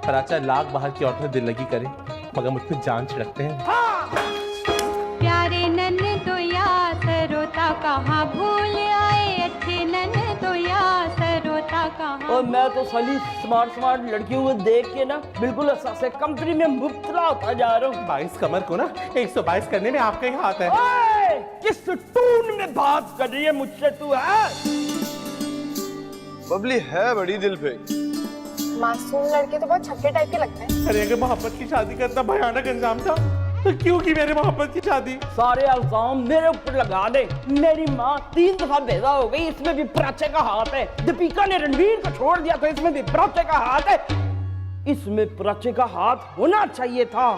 प्राचा लाख बाहर की औरतों दिल लगी करे मगर मुझ पे जान छिड़कते हैं। प्यारे नन तो या सरोता कहाँ भूल आए, अच्छे नन तो या सरोता कहाँ। और मैं तो साली स्मार्ट लड़कियों को देख के ना बिल्कुल ऐसे कंपनी में मुब्तला होता जा रहा हूँ। 22 कमर को ना 122 करने में आपका ही हाथ है। ओए, किस टून में बात कर रही है मुझसे तू है? बबली है बड़ी दिल पे। मासूम लड़के तो बहुत छक्के टाइप के लगते हैं। अरे अगर मोहब्बत की शादी का इतना भयानक अंजाम था तो क्यों की मेरे मोहब्बत की शादी? सारे इल्जाम मेरे ऊपर लगा दे। मेरी माँ 3 दफा बेजा हो गई, इसमें भी प्राचे का हाथ है। दीपिका ने रणवीर को छोड़ दिया तो इसमें भी प्राचे का हाथ है। इसमें प्राचे का हाथ होना चाहिए था।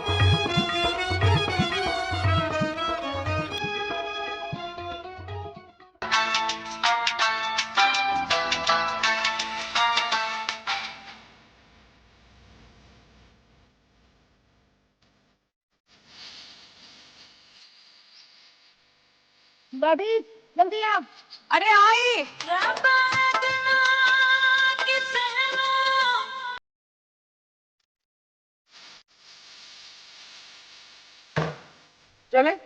भाभी जल्दी आ। अरे आई। चले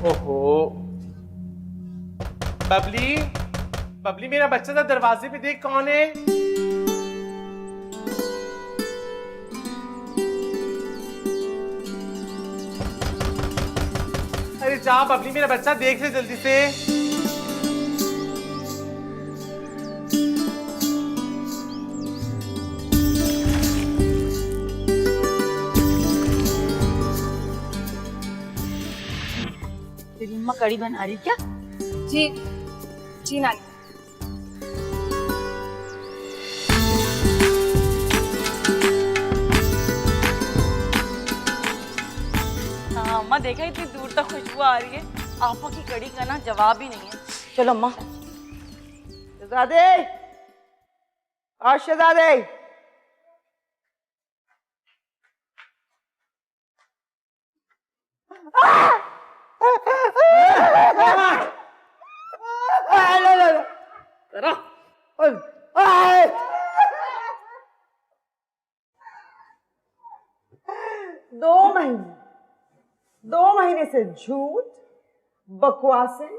ओहो बबली, बबली मेरा बच्चा था, दरवाजे पे देख कौन है। अरे जा बबली, मेरा बच्चा देख ले जल्दी से। तेरी अम्मा कड़ी बना रही क्या? जी जी नानी। हाँ अम्मा देखा, इतनी दूर तक खुशबू आ रही है। आपा की कड़ी का ना जवाब ही नहीं है। चलो अम्मा। शहजादे, और शहजादे, दो महीने से झूठ, बकवासें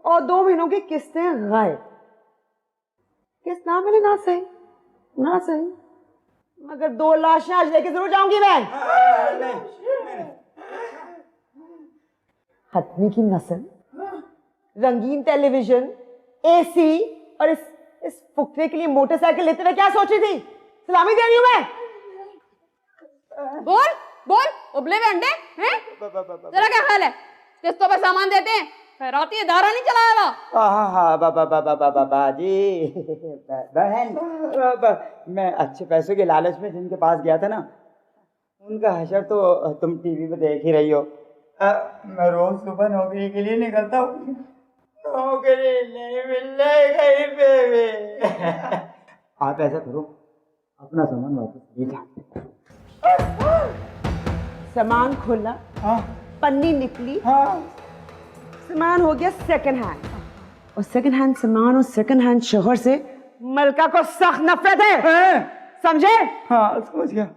और 2 महीनों की किस्तें गायब। किस्त ना मिले ना सही, ना सही, मगर 2 लाशें आज लेके जरूर जाऊंगी मैं। हथनी की नस्ल, रंगीन टेलीविजन, एसी और इस फुकरे के लिए मोटरसाइकिल लेते हुए क्या सोची थी? सलामी दे रही हूं मैं। बोल बोल उबले हुए अंडे हैं? तेरा क्या ख्याल है? किस्तों पर सामान देते हैं, खैराती इदारा नहीं चलाया हुआ। बाजी बहन, मैं अच्छे पैसों के लालच में जिनके पास गया था ना, उनका हशर तो तुम टीवी पे देख ही रही हो। मैं रोज सुबह नौकरी के लिए निकलता हूँ, नौकरी नहीं मिल रही कहीं पे भी। आप ऐसा करो, अपना सामान वापस ले जाओ। सामान खोला, हाँ पन्नी निकली, हाँ, सामान हो गया सेकंड हैंड। और सेकंड हैंड सामान और सेकंड हैंड शोहर से मलका को सख्त नफरत है, समझे? हाँ समझ गया।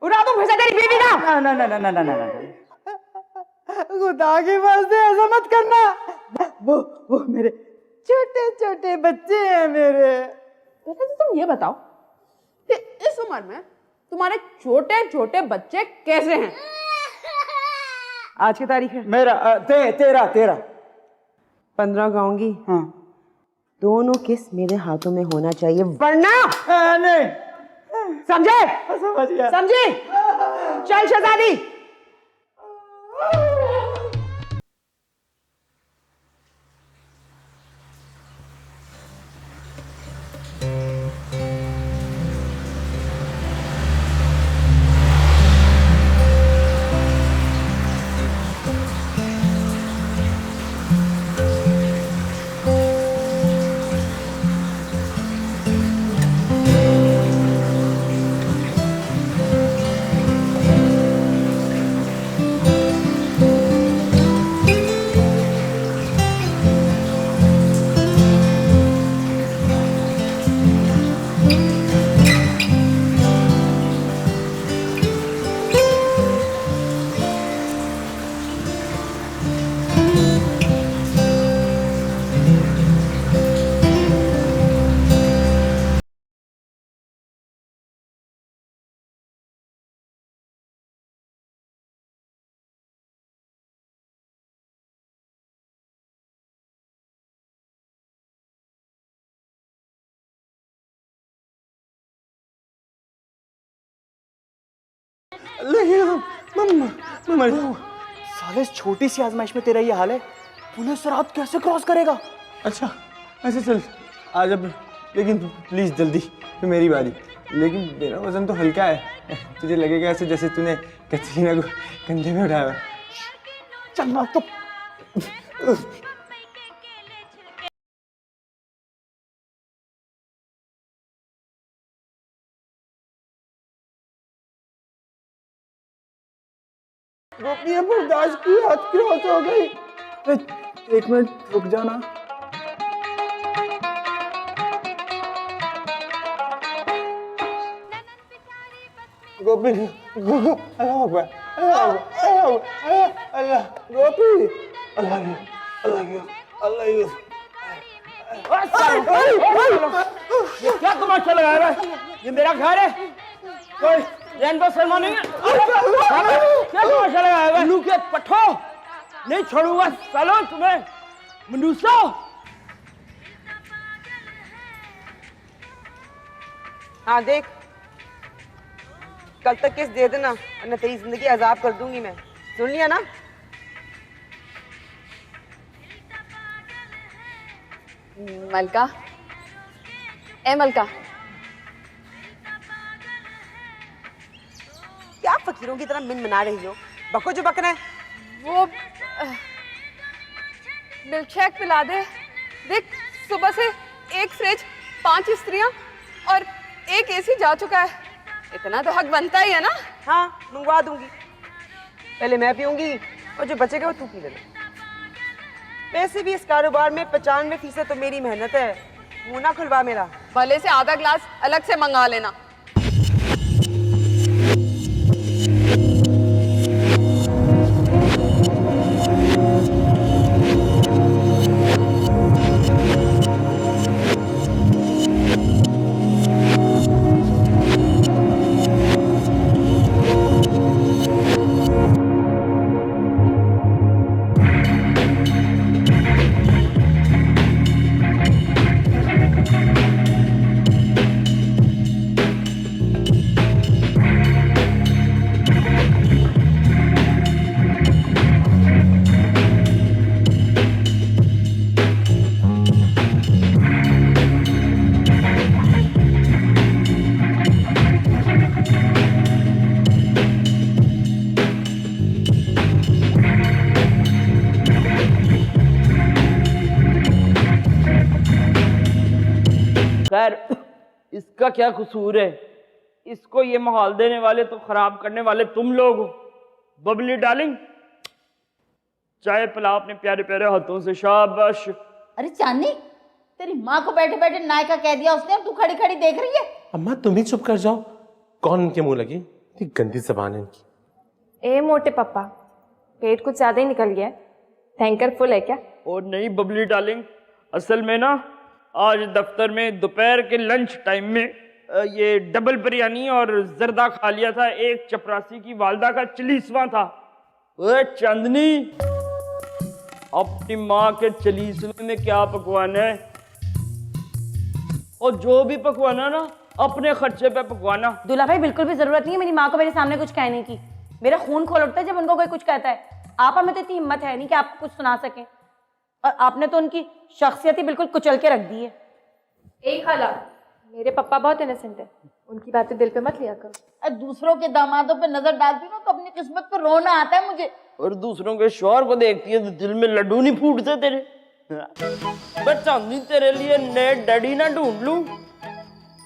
उड़ा दूं फिर से तेरी बीवी का। ना ना ना ना ना ना ना खुदा की वास्ते ऐसा मत करना। वो मेरे छोटे छोटे बच्चे हैं मेरे। पहले तो तुम ये बताओ कि इस उम्र में तुम्हारे छोटे छोटे बच्चे कैसे हैं? आज की तारीख है मेरा तेरा 15 गाऊंगी। हाँ दोनों किस मेरे हाथों में होना चाहिए, वरना नहीं समझे? समझ गया। समझी? चल शहजादी। मैं मर जाऊंगा। साले इस छोटी सी आजमाइश में तेरा ये हाल है, पुलिस रात कैसे क्रॉस करेगा? अच्छा ऐसे चल आ जा, लेकिन प्लीज जल्दी, फिर मेरी बारी। लेकिन मेरा वजन तो हल्का है, तुझे लगेगा ऐसे जैसे तूने कैटरीना को कंधे में उठाया। चलना तो गोपी बर्दाश्त की हद क्रॉस हो गई। एक मिनट रुक जाना। गोपी अल्लाह अकबर, अल्लाह गोपी, ये क्या तमाशा लगाया है? ये मेरा घर है, कोई रेनबो शर्मा नहीं है। क्या तमाशा लगाया है? उल्लू के पठो, नहीं छोड़ूंगा सालों तुम्हें, मनुष्य। हाँ देख, कल तक केस दे देना वरना तेरी जिंदगी अजाब कर दूंगी मैं, सुन लिया ना? मलका, ए मलका, क्या फकीरों की तरह मिन मना रही हो? बको जो बकना है। वो मिल्कशेक पिला दे। देख सुबह से एक फ्रिज, 5 स्त्रियां और एक एसी जा चुका है, इतना तो हक बनता ही है ना। हाँ मंगवा दूंगी, पहले मैं पीऊंगी और जो बचेगा वो तू पी लेना। वैसे भी इस कारोबार में 95% तो मेरी मेहनत है, मुंह ना खुलवा मेरा। भले से आधा ग्लास अलग से मंगा लेना। खैर इसका क्या कसूर है? इसको ये माहौल देने वाले तो खराब करने वाले तुम लोग हो। बबली डार्लिंग, चाय पिलाओ अपने प्यारे प्यारे हाथों से, शाबाश। अरे चांदनी, तेरी माँ को बैठे बैठे नायका कह दिया उसने और तू खड़ी खड़ी देख रही है। अम्मा तुम ही चुप कर जाओ, कौन इनके मुंह लगी, इतनी गंदी जबान है इनकी। ए मोटे पापा, पेट कुछ ज्यादा ही निकल गया है, टैंकर फुल है क्या? और नहीं बबली डार्लिंग, असल में ना आज दफ्तर में दोपहर के लंच टाइम में ये डबल बिरयानी और जर्दा खा लिया था। एक चपरासी की वालदा का 40वां था। ओए चांदनी, अपनी माँ के 40वें में क्या पकवान है, और जो भी पकवाना ना अपने खर्चे पे पकवाना। दूल्हा भाई बिल्कुल भी जरूरत नहीं है मेरी माँ को मेरे सामने कुछ कहने की। मेरा खून खोल उठता है जब उनको कोई कुछ कहता है। आप हमें तो इतनी हिम्मत है नहीं कि आपको कुछ सुना सकें, और आपने तो उनकी शख्सियत ही बिल्कुल कुचल के रख दी है। ए खाला, मेरे पापा बहुत इनोसेंट है, उनकी बातें दिल पे मत लिया करो। और दूसरों के दामादों पे नजर डालती हूँ तो अपनी किस्मत पे रोना आता है मुझे। और दूसरों के शौहर को देखती है तो दिल में लड्डू नहीं फूटते तेरे। मैं चांदनी तेरे लिए नए डैडी ना ढूंढ लूं,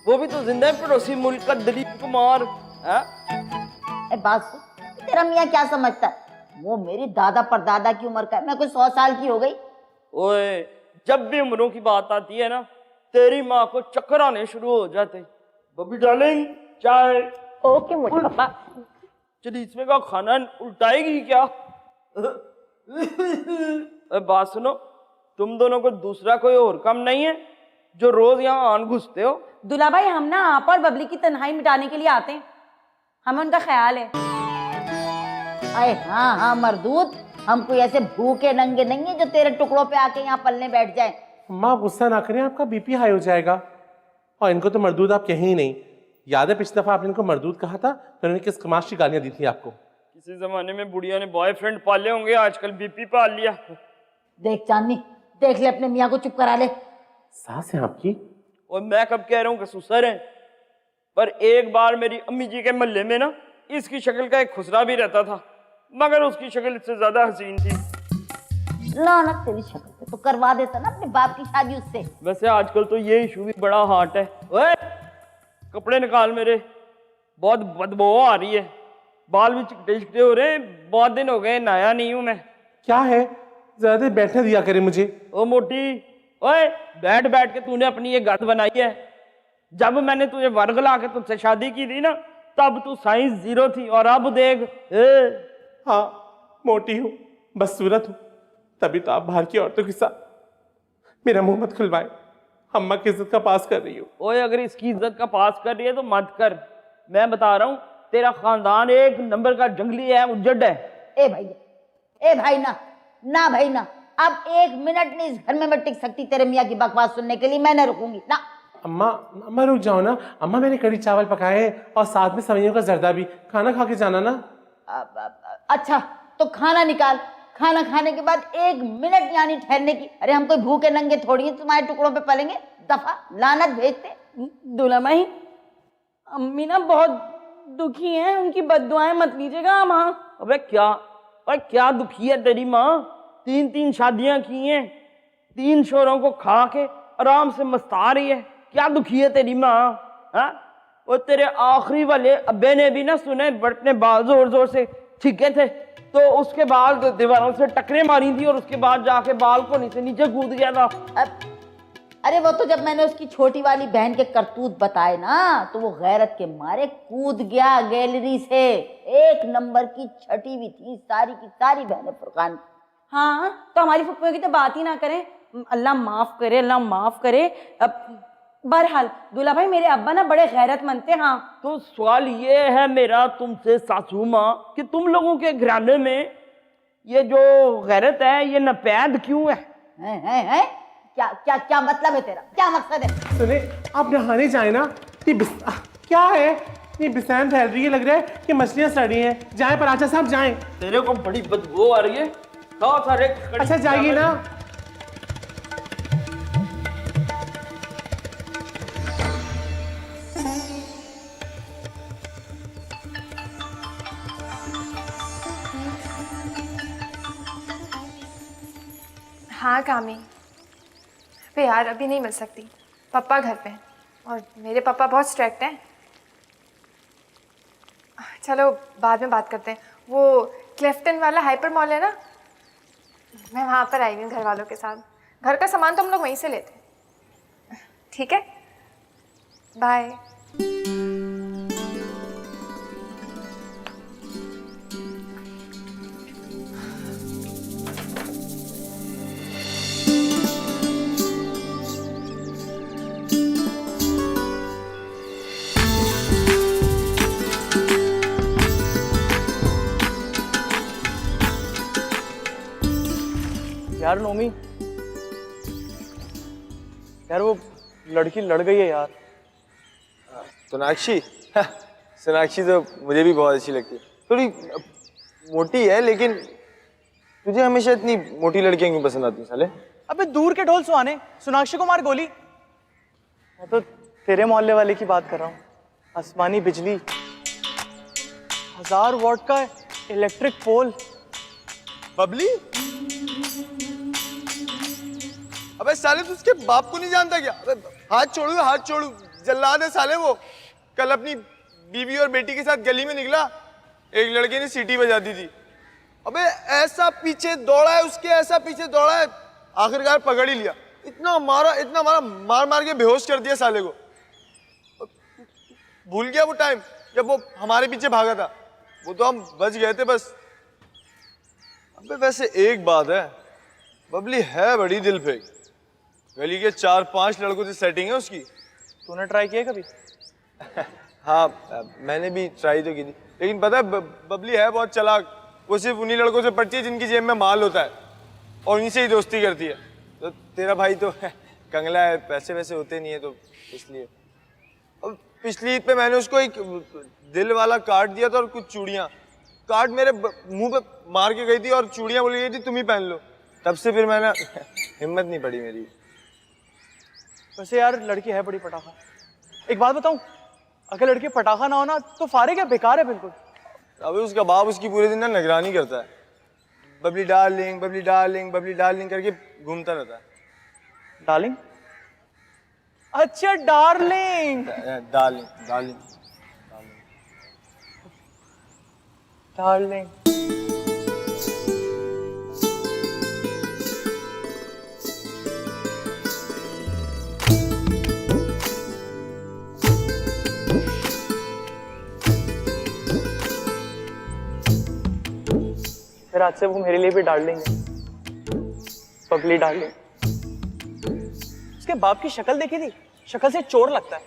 वो भी तो जिंदा है पड़ोसी मुल्क का दिलीप कुमार। बात सुन, तेरा मियाँ क्या समझता है, वो मेरी दादा परदादा की उम्र का है, मैं कोई 100 साल की हो गई। ओए, जब भी उम्रों की बात आती है ना, तेरी माँ को चक्कर आने शुरू हो जाते। बबी डार्लिंग, चाय। ओके मोटे पापा। चलिए, इसमें का खाना उल्टाएगी क्या? बात सुनो, तुम दोनों को दूसरा कोई और काम नहीं है जो रोज यहाँ आन घुसते हो? दूल्हा भाई, हम ना आप और बबली की तन्हाई मिटाने के लिए आते हैं, हमें उनका ख्याल है। अरे हाँ हाँ मरदूद, हम कोई ऐसे भूखे नंगे नहीं है जो तेरे टुकड़ों पे आके यहाँ पलने बैठ जाए। अम्मा गुस्सा ना करें, आपका बीपी हाई हो जाएगा। और इनको तो मरदूद आप कहीं ही नहीं। याद है पिछली दफा आपने इनको मरदूद कहा था तो उन्होंने किस कमाश की गालियां दी थी आपको। किसी जमाने में बुढ़िया ने बॉयफ्रेंड पाले होंगे, आजकल बीपी पाल लिया। देख चांदनी, देख ले अपने मियाँ को चुप करा ले। सास है आपकी? और मैं कब कह रहा हूँ कि ससुर है, पर एक बार मेरी अम्मी जी के मोहल्ले में ना इसकी शक्ल का एक खुसरा भी रहता था, मगर उसकी शक्ल इससे ज्यादा हसीन थी। लानत तेरी शक्ल पे, तो करवा देता ना अपने बाप की शादी उससे। वैसे आजकल तो ये इशू भी बड़ा हॉट है। ओए, कपड़े निकाल मेरे, बहुत बदबू आ रही है, बाल भी चिकटे चिकटे हो रहे हैं, बहुत दिन हो गए नहाया नहीं हूं मैं। क्या है, ज्यादा बैठने दिया करे मुझे। ओ मोटी, ओए बैठ बैठ के तूने अपनी ये गत बनाई है। जब मैंने तुझे वर्ग ला के तुझसे शादी की थी ना, तब तू साइंस 0 थी, और अब देख। हाँ, मोटी हूँ, बस सूरत हूँ, तभी तो आप बाहर की औरतों के साथ मेरा मुंह मत खुलवाए। अम्मा की इज्जत का पास कर रही हो। ओए, अगर इसकी इज्जत का पास कर रही है तो मत कर। मैं बता रहा हूँ, तेरा खानदान एक नंबर का जंगली है, उज्जड है। ए भाई ना, ना भाई ना, अब 1 मिनट नहीं इस घर में मैं टिक सकती तेरे मियाँ की बकवास सुनने के लिए। मैं न रुकूंगी ना। अम्मा रुक जाओ ना। अम्मा मैंने कड़ी चावल पकाए हैं और साथ में सवैयों का जर्दा भी, खाना खा के जाना ना। अच्छा तो खाना निकाल, खाना खाने के बाद 1 मिनट यानी ठहरने की। अरे हम कोई भूखे नंगे थोड़ी है तुम्हारे टुकड़ों पे पलेंगे, दफा लानत भेजते। दूल्हा भाई, अम्मी ना बहुत दुखी हैं, उनकी बद्दुआएं मत लीजिएगा। माँ, अबे क्या दुखी है तेरी माँ? 3 शादियां की हैं, 3 शोरों को खा के आराम से मस्ता रही है। क्या दुखी है तेरी माँ? और तेरे आखिरी वाले अब्बे ने भी ना सुने बटने बाल जोर जोर से ठीके थे, तो उसके बाद दीवारों से टकरे मारी थी और उसके बाद जाके बालकोनी से नीचे कूद गया था। अरे वो तो जब मैंने उसकी छोटी वाली बहन के करतूत बताए ना, तो वो गैरत के मारे कूद गया गैलरी से। 1 नंबर की छठी भी थी, सारी की सारी बहनें फुरकान। हाँ, तो हमारी फुप्पियों की तो बात ही ना करें। अल्लाह माफ करे, अल्लाह माफ करे। अब बहरहाल दूल्हा भाई, मेरे अब्बा ना बड़े गैरतमंद थे। हाँ, तो सवाल ये है मेरा तुमसे सासू माँ कि तुम लोगों के घराने में ये जो गैरत है ये नपैद क्यों है? है? क्या मतलब है तेरा? क्या मकसद है? सुने, आप नहाने जाए ना। क्या है ये बिस्तान फैल रही है, लग रहा है कि मछलियां सड़ी हैं। जाए पराचा साहब, जाएं। तेरे को बड़ी बदबू आ रही है। सारे अच्छा जाइए ना। हाँ कामी, पे यार अभी नहीं मिल सकती, पापा घर पे हैं और मेरे पापा बहुत स्ट्रिक्ट हैं। चलो बाद में बात करते हैं। वो क्लिफ्टन वाला हाइपर मॉल है ना, मैं वहाँ पर आई हुई हूँ घर वालों के साथ। घर का सामान तो हम लोग वहीं से लेते हैं। ठीक है, बाय। यार नोमी, यार वो लड़की लड़ गई है यार। सोनाक्षी? सोनाक्षी तो मुझे भी बहुत अच्छी लगती है। थोड़ी मोटी है, लेकिन तुझे हमेशा इतनी मोटी लड़कियां क्यों पसंद आती हैं साले? अबे दूर के ढोल सुहाने, सोनाक्षी को मार गोली। मैं तो तेरे मोहल्ले वाले की बात कर रहा हूँ। आसमानी बिजली, 1000 वॉट का इलेक्ट्रिक पोल। बबली? अबे साले तू उसके बाप को नहीं जानता क्या? अबे हाथ छोड़ू, हाथ छोड़ू, जल्लाद है साले वो। कल अपनी बीवी और बेटी के साथ गली में निकला, एक लड़के ने सीटी बजा दी थी। अबे ऐसा पीछे दौड़ा है उसके, ऐसा पीछे दौड़ा है, आखिरकार पकड़ ही लिया। इतना मारा, मार मार के बेहोश कर दिया साले को। भूल गया वो टाइम जब वो हमारे पीछे भागा था? वो तो हम बच गए थे बस। अबे वैसे एक बात है, बबली है बड़ी दिल फेंक। गली के 4-5 लड़कों से सेटिंग है उसकी। तूने ट्राई किया कभी? हाँ, मैंने भी ट्राई तो की थी, लेकिन पता है बबली है बहुत चालाक। वो सिर्फ उन्हीं लड़कों से पढ़ती है जिनकी जेब में माल होता है, और उन्हीं से ही दोस्ती करती है। तो तेरा भाई तो कंगला है, पैसे वैसे होते नहीं है, तो इसलिए। अब पिछली ईद पे मैंने उसको एक दिल वाला कार्ड दिया था और कुछ चूड़ियाँ। कार्ड मेरे मुंह पे मार के गई थी और चूड़ियाँ बोल गई थी तुम ही पहन लो। तब से फिर मैंने हिम्मत नहीं पड़ी मेरी। वैसे यार लड़की है बड़ी पटाखा। एक बात बताऊं, अगर लड़की पटाखा ना हो ना तो फारिग है, बेकार है बिल्कुल। अबे उसका बाप उसकी पूरे दिन ना निगरानी करता है। Babli darling, Babli darling, Babli darling करके घूमता रहता है। डार्लिंग? अच्छा डार्लिंग। Darling, darling, darling. फिर आज से वो मेरे लिए भी डार्लिंग है, बबली डार्लिंग। उसके बाप की शक्ल देखी थी, शक्ल से चोर लगता है।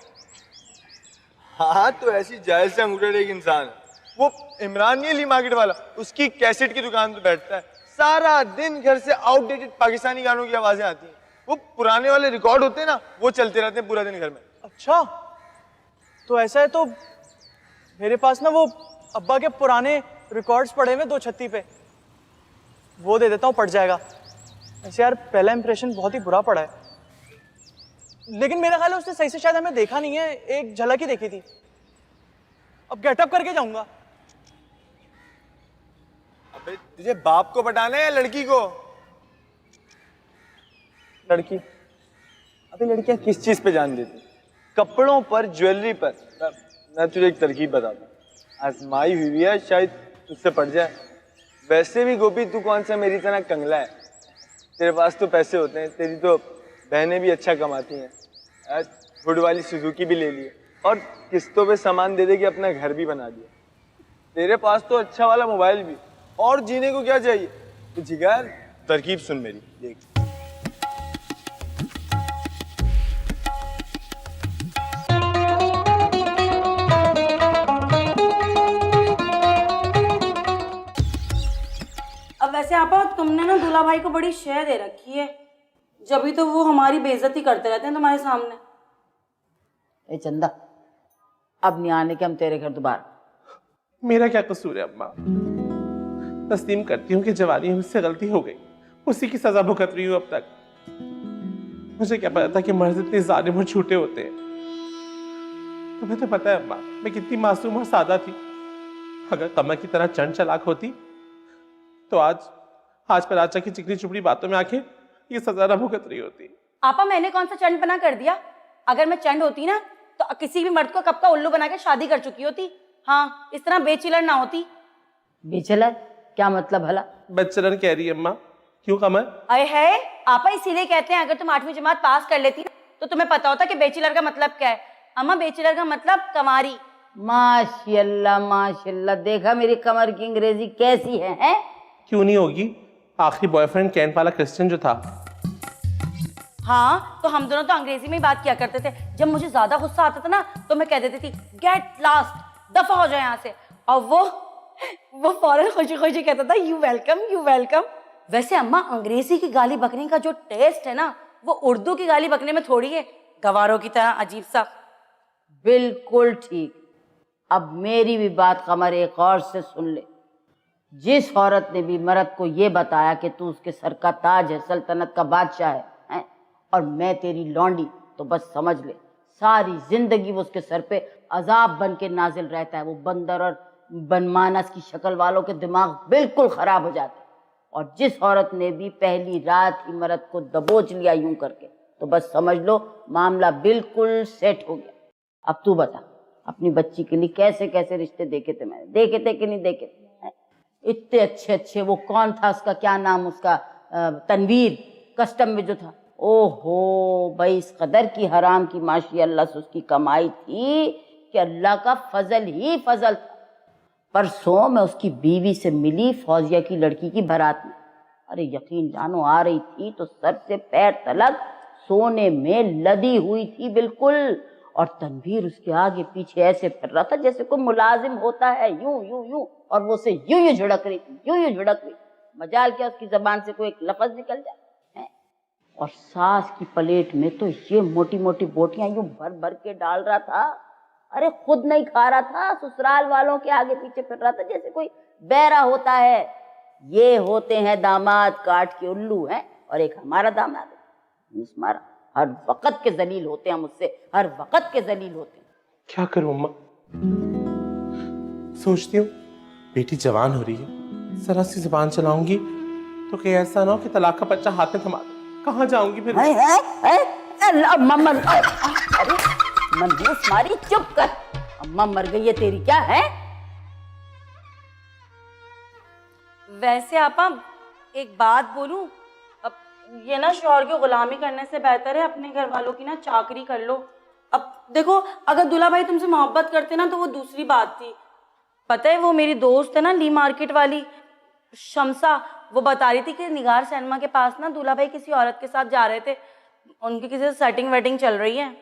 हाँ तो ऐसी जायज से अंगूठे एक इंसान है। वो इमरान नहीं है ली मार्केट वाला, उसकी कैसेट की दुकान पे बैठता है, सारा दिन घर से आउटडेटेड पाकिस्तानी गानों की आवाजें आती हैं। वो पुराने वाले रिकॉर्ड होते हैं ना, वो चलते रहते हैं पूरा दिन घर में। अच्छा, तो ऐसा है तो मेरे पास ना वो अब्बा के पुराने रिकॉर्ड्स पड़े हुए 2 छत्ती पे, वो दे देता हूँ, पड़ जाएगा। ऐसे यार पहला इंप्रेशन बहुत ही बुरा पड़ा है, लेकिन मेरा ख्याल है उसने सही से शायद हमें देखा नहीं है, एक झलक ही देखी थी। अब गेटअप करके जाऊंगा। अबे तुझे बाप को पटाना है या लड़की को? लड़की। अबे लड़कियां किस चीज पे जान देती? कपड़ों पर, ज्वेलरी पर। मैं तुझे एक तरकीब बताता हूँ, आजमाई हुई है, शायद तुझसे पड़ जाए। वैसे भी गोपी तू कौन सा मेरी तरह कंगला है? तेरे पास तो पैसे होते हैं, तेरी तो बहनें भी अच्छा कमाती हैं। हुड वाली सुजुकी भी ले ली और किस्तों पे सामान दे दे के अपना घर भी बना दिया। तेरे पास तो अच्छा वाला मोबाइल भी, और जीने को क्या चाहिए? तो जिगर तरकीब सुन मेरी, देख। अब वैसे आपा तुमने ना दूल्हा भाई को बड़ी शय दे रखी है, जब भी तो वो हमारी बेइज्जती करते रहते हैं तुम्हारे सामने। ए चंदा, अब नहीं आने के हम तेरे घर दोबारा। मेरा क्या कसूर है अम्मा? तस्लीम करती हूँ कि जवानी में मुझसे गलती हो गई, उसी की सजा भुगत रही हूँ अब तक। मुझे क्या पता था कि मर्द इतने जालिम और झूठे होते हैं। तुम्हें तो पता है अम्मा, मैं कितनी मासूम और सादा थी। अगर कमर की तरह चंड चालाक होती तो आज पर आचा की चिकनी चुपड़ी बातों में आके ये सजा न भुगत रही होती। आपा मैंने कौन सा चंड बना कर दिया? अगर मैं चंड होती ना तो किसी भी मर्द को कब का उल्लू बना के शादी कर चुकी होती। हाँ, इस तरह बेचिलर ना होती। बेचलर क्या मतलब भला? बच्चलन कह रही है अम्मा क्यों कमर? अरे है आपा, इसीलिए कहते हैं अगर तुम 8वीं जमात पास कर लेती ना तो तुम्हें पता होता कि बैचलर का मतलब क्या है। अम्मा बैचलर का मतलब कंवारी। माशाल्लाह माशाल्लाह, देखा मेरी कमर की अंग्रेजी कैसी है, हैं? क्यों नहीं होगी, आखिरी बॉयफ्रेंड कैंट वाला क्रिश्चियन जो था। हाँ तो हम दोनों तो अंग्रेजी में ही बात किया करते थे। जब मुझे ज्यादा गुस्सा आता था ना तो मैं कह देती थी गेट लास्ट, दफा हो जाए यहाँ से, और वो फौरन खुशी खुशी कहता था यू वेलकम यू वेलकम। वैसे अम्मा अंग्रेजी की गाली बकने का जो टेस्ट है ना वो उर्दू की गाली बकने में थोड़ी है, गवारों की तरह अजीब सा। बिल्कुल ठीक। अब मेरी भी बात कमर एक और से सुन ले। जिस औरत ने भी मर्द को ये बताया कि तू उसके सर का ताज है, सल्तनत का बादशाह है, और मैं तेरी लौंडी, तो बस समझ ले सारी जिंदगी वो उसके सर पे अजाब बन के नाजिल रहता है। वो बंदर और बनमानस की शक्ल वालों के दिमाग बिल्कुल खराब हो जाते हैं। और जिस औरत ने भी पहली रात ही मर्द को दबोच लिया यूं करके, तो बस समझ लो मामला बिल्कुल सेट हो गया। अब तू बता, अपनी बच्ची के लिए कैसे कैसे रिश्ते देखे थे मैंने, देखे थे कि नहीं देखे थे? इतने अच्छे अच्छे, वो कौन था उसका क्या नाम, उसका तनवीर कस्टम में जो था, ओहो भाई इस कदर की हराम की माशी अल्लाह से उसकी कमाई थी कि अल्लाह का फजल ही फजल था। परसों मैं उसकी बीवी से मिली फौजिया की लड़की की बारात में। अरे यकीन जानो आ रही थी तो सर से पैर तलक सोने में लदी हुई थी बिल्कुल, और तनवीर उसके आगे पीछे ऐसे फिर रहा था जैसे कोई मुलाजिम होता है, यूं यूं यूं, और वो से यूं यूं झुड़क रही थी, यूं यूं झुड़क रही। मजाल क्या उसकी जबान से कोई एक लफ्ज निकल जाए। और सास की प्लेट में तो ये मोटी मोटी बोटियां यूं भर भर के डाल रहा था। अरे खुद नहीं खा रहा था, ससुराल वालों के आगे पीछे फिर रहा था जैसे कोई बहरा होता है। ये होते हैं दामाद काट के उल्लू हैं, और एक हमारा दामाद है हमारा, हर वक्त के जलील होते हैं मुझसे, हर वक्त के जलील होते हैं। क्या करूं अम्मा, सोचती हूँ बेटी जवान हो रही है, जरा सी जुबान चलाऊंगी तो कहीं ऐसा ना हो कि तलाक का बच्चा हाथ में थमा दे। कहाँ जाऊंगी फिर? मनहूस मारी, चुप कर। अम्मा मर गई है तेरी, क्या है? वैसे आपा एक बात बोलूं, अब ये ना शौहर की गुलामी करने से बेहतर है अपने घर वालों की ना चाकरी कर लो। अब देखो अगर दूल्हा भाई तुमसे मोहब्बत करते ना तो वो दूसरी बात थी। पता है वो मेरी दोस्त है ना ली मार्केट वाली शमसा, वो बता रही थी कि निगार सिनेमा के पास ना दूल्हा भाई किसी औरत के साथ जा रहे थे, उनकी किसी से सेटिंग वेटिंग चल रही है।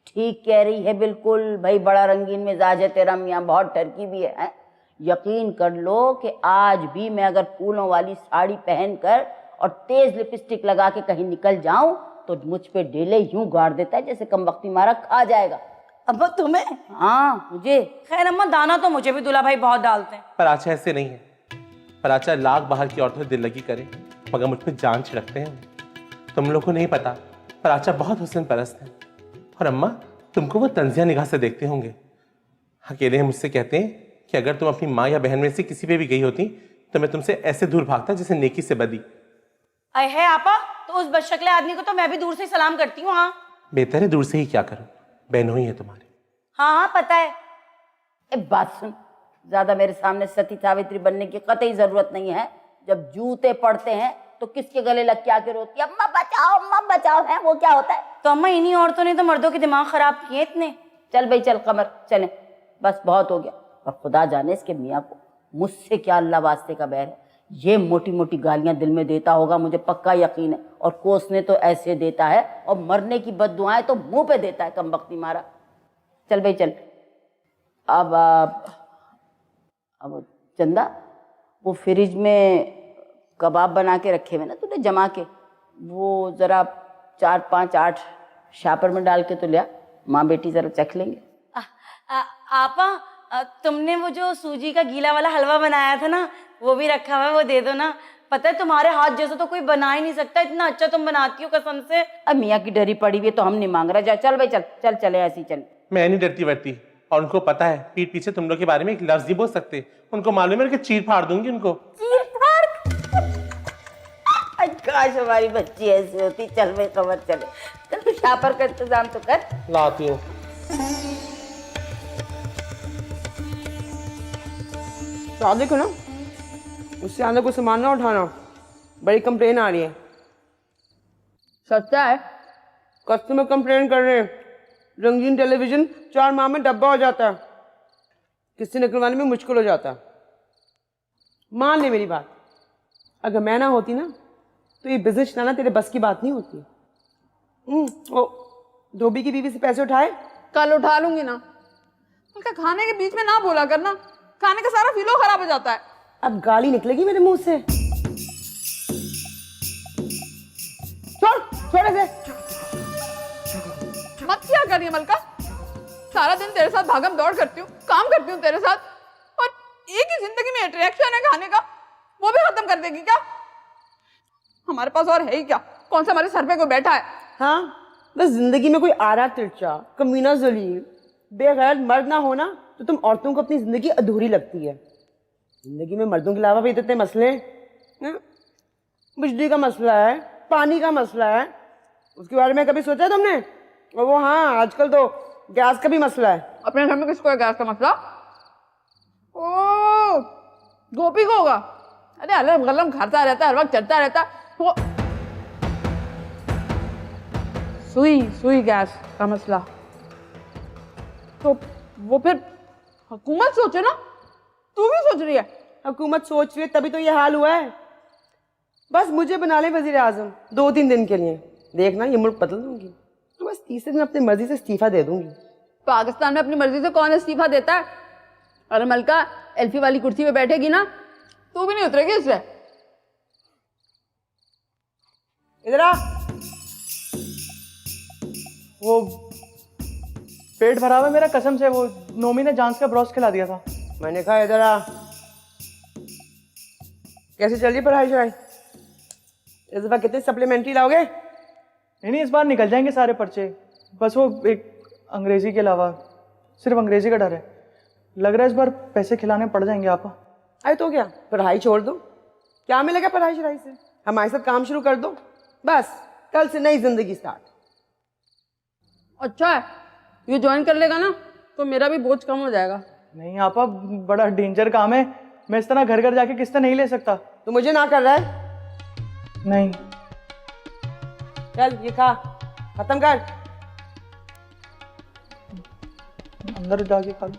ठीक कह रही है बिल्कुल भाई, बड़ा रंगीन मिजाज है तेरा मियाँ, बहुत टर्की भी है। यकीन कर लो कि आज भी मैं अगर फूलों वाली साड़ी पहनकर और तेज लिपस्टिक लगा के कहीं निकल जाऊं तो मुझ पे डेले यूं गाड़ देता है जैसे कमबख्ती मारा खा जाएगा। अब तुम्हें? हाँ मुझे। खैर अम्मा दाना तो मुझे भी दूल्हा भाई बहुत डालते हैं। पर आचा ऐसे नहीं है, पर आचा लाख बाहर की औरतों से दिल लगी करे मगर मुझ पे जान छिड़कते हैं। तुम लोग को नहीं पता पर आचा बहुत हुस्न परस्त है, और अम्मा तुमको वो तंजिया निगाह से देखते होंगे। अकेले हैं मुझसे कहते हैं कि अगर तुम अपनी माँ या बहन में से किसी पे भी गई होती तो मैं तुमसे ऐसे दूर भागता जैसे नेकी से बदी। अरे है आपा, तो उस बदशक्ल आदमी को तो मैं भी दूर से सलाम करती हूँ। हाँ बेहतर है दूर से ही क्या करूं, बहनों ही है तुम्हारे। हाँ हाँ पता है। एक बात सुन, ज्यादा मेरे सामने सती सावित्री बनने की कतई जरूरत नहीं है। जब जूते पड़ते हैं तो किसके गले लग के आके रोती है अम्मा बचाओ है, वो क्या होता है? तो अम्मा इन्हीं औरतों ने तो मर्दों के दिमाग खराब किए इतने। चल भाई चल कमर चले, बस बहुत हो गया। और खुदा जाने इसके मियाँ को मुझसे क्या अल्लाह वास्ते का बैर है। ये मोटी मोटी गालियां दिल में देता होगा, मुझे पक्का यकीन है, और कोसने तो ऐसे देता है और मरने की बद्दुआएं तो मुंह पे देता है कमबख्ती मारा। चल भाई चल। अब चंदा वो फ्रिज में कबाब बना के रखे हुए ना तूने जमा के, वो जरा 4, 5, 8 शापर में डाल के तो लिया, माँ बेटी जरा चख लेंगे। आपा तुमने वो जो सूजी का गीला वाला हलवा बनाया था ना वो भी रखा हुआ है, वो दे दो ना। पता है तुम्हारे हाथ जैसा तो कोई बना ही नहीं सकता, इतना अच्छा तुम बनाती हो कसम से। अब मियाँ की डरी पड़ी हुई है तो हम नहीं मांग रहे। जा चल भाई चल चल चले ऐसी चल। मैं नहीं डरती वरती, और उनको पता है पीठ पीछे तुम लोग के बारे में एक लफ्ज नहीं बोल सकते। उनको मालूम है कि चीर फाड़ दूंगी उनको। चीर फाड़? काश हमारी बच्ची ऐसी होती। चल भाई कमर चले, चल तू शापर का इंतजाम तो कर। लाती हूँ। याद देखो ना, उससे आने को सामान ना उठाना, बड़ी कंप्लेन आ रही है। सच्चा है? कस्टमर कंप्लेन कर रहे हैं, रंगीन टेलीविजन 4 माह में डब्बा हो जाता है, किस्से निकलवाने में मुश्किल हो जाता है। मान ले मेरी बात, अगर मैं ना होती ना तो ये बिजनेस चलाना तेरे बस की बात नहीं होती। ओ धोबी की बीवी से पैसे उठाए? कल उठा लूंगी ना। उनका खाने के बीच में ना बोला करना, खाने का सारा फीलो खराब हो जाता है। अब गाली निकलेगी मेरे मुंह से। छोड़ छोड़ ऐसे। मत क्या करिए मलका, सारा दिन तेरे साथ भागम दौड़ करती हूँ, काम करती हूँ तेरे साथ, और एक ही जिंदगी में अट्रैक्शन है खाने का, वो भी खत्म कर देगी क्या? हमारे पास और है ही क्या? कौन सा हमारे सर पे कोई बैठा है? हाँ, बस जिंदगी में कोई आरा तिरछा, कमीना जलील, बेगैर मर्द ना होना तो तुम औरतों को अपनी जिंदगी अधूरी लगती है। जिंदगी में मर्दों के अलावा भी इतने मसले हैं। बिजली का मसला है, पानी का मसला है, उसके बारे में कभी सोचा तुमने? और वो हाँ, आजकल तो गैस का भी मसला है। अपने घर में किसको है गैस का मसला? ओ गोपी को होगा। अरे अलग गलम खाता रहता है, हर वक्त चलता रहता है। वो सुई गैस का मसला तो वो फिर हुकूमत सोचे ना, तू भी सोच रही है? हुकूमत सोच रही है तभी तो ये हाल हुआ है। बस मुझे बना ले वजीर आजम 2-3 दिन के लिए, देखना ये मुल्क बदल दूंगी। तो बस तीसरे दिन अपनी मर्जी से इस्तीफा दे दूंगी। पाकिस्तान में अपनी मर्जी से कौन इस्तीफा देता है? अरे मलका, एल्फी वाली कुर्सी पे बैठेगी ना, तू भी नहीं उतरेगी इससे। इधर आ। वो पेट भरा हुआ है मेरा, कसम से। वो नोमी ने जांच का ब्रॉस खिला दिया था। मैंने कहा इधर आ। कैसे चल रही पढ़ाई शढ़ाई? इस बार कितने सप्लीमेंट्री लाओगे? नहीं, इस बार निकल जाएंगे सारे पर्चे। बस वो एक अंग्रेजी के अलावा सिर्फ अंग्रेजी का डर है। लग रहा है इस बार पैसे खिलाने पड़ जाएंगे आप। अरे तो क्या, पढ़ाई छोड़ दो, क्या मिलेगा पढ़ाई शढ़ाई से? हमारे साथ काम शुरू कर दो, बस कल से नई जिंदगी स्टार्ट। अच्छा है, ये ज्वाइन कर लेगा ना तो मेरा भी बोझ कम हो जाएगा। नहीं आपा, बड़ा डेंजर काम है। मैं इस तरह घर घर जाके किस्ता नहीं ले सकता। तो मुझे ना कर रहा है? नहीं। चल ये खा, खत्म कर। अंदर जाके खा लो।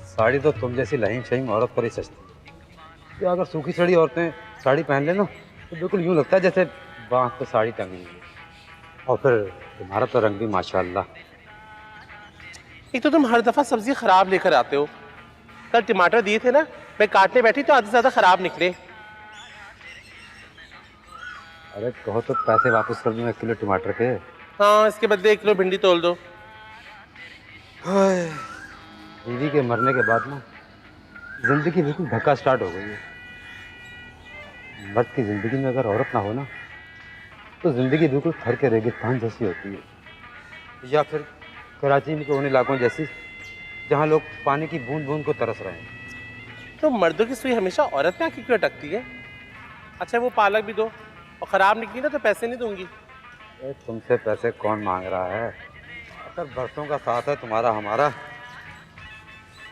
साड़ी तो तुम जैसी लहीम शहीम औरत पर ही सजती है। अगर सूखी सड़ी औरतें साड़ी पहन लेना तो बिल्कुल यूँ लगता है जैसे बांह पे साड़ी टंगी है। और फिर तुम्हारा तो रंग भी माशाल्लाह। एक तो तुम हर दफा सब्जी खराब लेकर आते हो। कल टमाटर दिए थे ना, मैं काटने बैठी तो आधे से ज्यादा खराब निकले। अरे कहो तो पैसे वापस कर दूँ 1 किलो टमाटर के। हाँ, इसके बदले 1 किलो भिंडी तोल दो। बीवी के मरने के बाद ना जिंदगी बिल्कुल धक्का स्टार्ट हो गई है। मर्द की जिंदगी में अगर औरत ना हो ना तो जिंदगी बिल्कुल थर के रेगिस्तान जैसी होती है, या फिर कराची में उन इलाकों जैसी जहाँ लोग पानी की बूंद बूंद को तरस रहे हैं। तो मर्दों की सुई हमेशा औरत में आके क्यों अटकती है? अच्छा वो पालक भी दो, और खराब निकली ना तो पैसे नहीं दूंगी। तुमसे पैसे कौन मांग रहा है? अगर बरसों का साथ है तुम्हारा हमारा।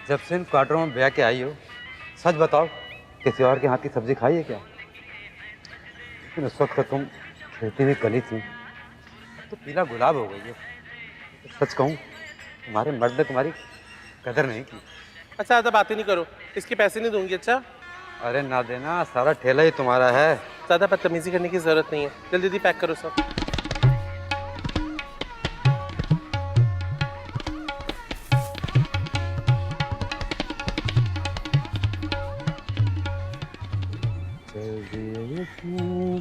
जब से इन क्वार्टरों में ब्याह के आई हो, सच बताओ किसी और के हाथ की सब्जी खाई है क्या? लेकिन उस वक्त तुम खिलती हुई कली थी, तो पीला गुलाब हो गई है। तो सच कहूँ तुम्हारे मर्द ने तुम्हारी कदर नहीं की। अच्छा ज़्यादा बातें नहीं करो, इसके पैसे नहीं दूंगी। अच्छा अरे ना देना, सारा ठेला ही तुम्हारा है। ज़्यादा बदतमीजी करने की ज़रूरत नहीं है। जल्दी जल्दी पैक करो सब।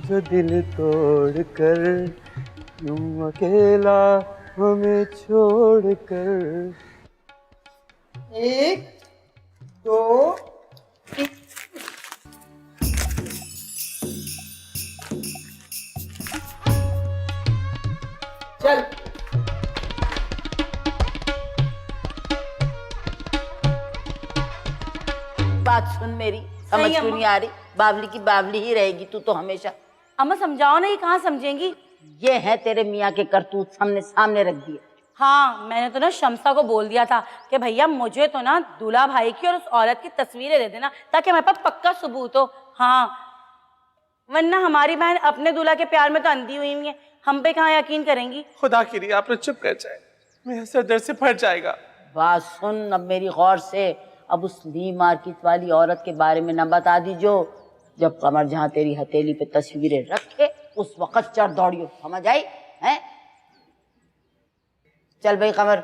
जो दिल तोड़ कर यूं अकेला हमें छोड़ कर। 1 2 चल। बात सुन मेरी, समझ क्यों नहीं आ रही? बावली की बावली ही रहेगी तू तो हमेशा। अम्मा समझाओ ना, ये कहाँ समझेंगी? ये है तेरे मियाँ के करतूत, सामने सामने रख दिए। हाँ, मैंने तो ना शम्सा को बोल दिया था कि भैया मुझे तो ना दूल्हा भाई की और उस औरत की तस्वीरें दे देना ताकि हमारे पास पक्का सबूत हो। हाँ, वरना हमारी बहन अपने दूल्हा के प्यार में तो अंधी हुई है, हम पे कहाँ यकीन करेंगी। खुदा के लिए आप लोग चुप कर जाए, मेरा सर दर्द से फट जाएगा। बात सुन अब मेरी गौर से, अब उस ली मार्केट वाली औरत के बारे में न बता दीजो। जब कमर जहाँ तेरी हथेली पे तस्वीरें रखे उस वक्त चढ़ दौड़ियो, समझ आई है? चल भाई कमर,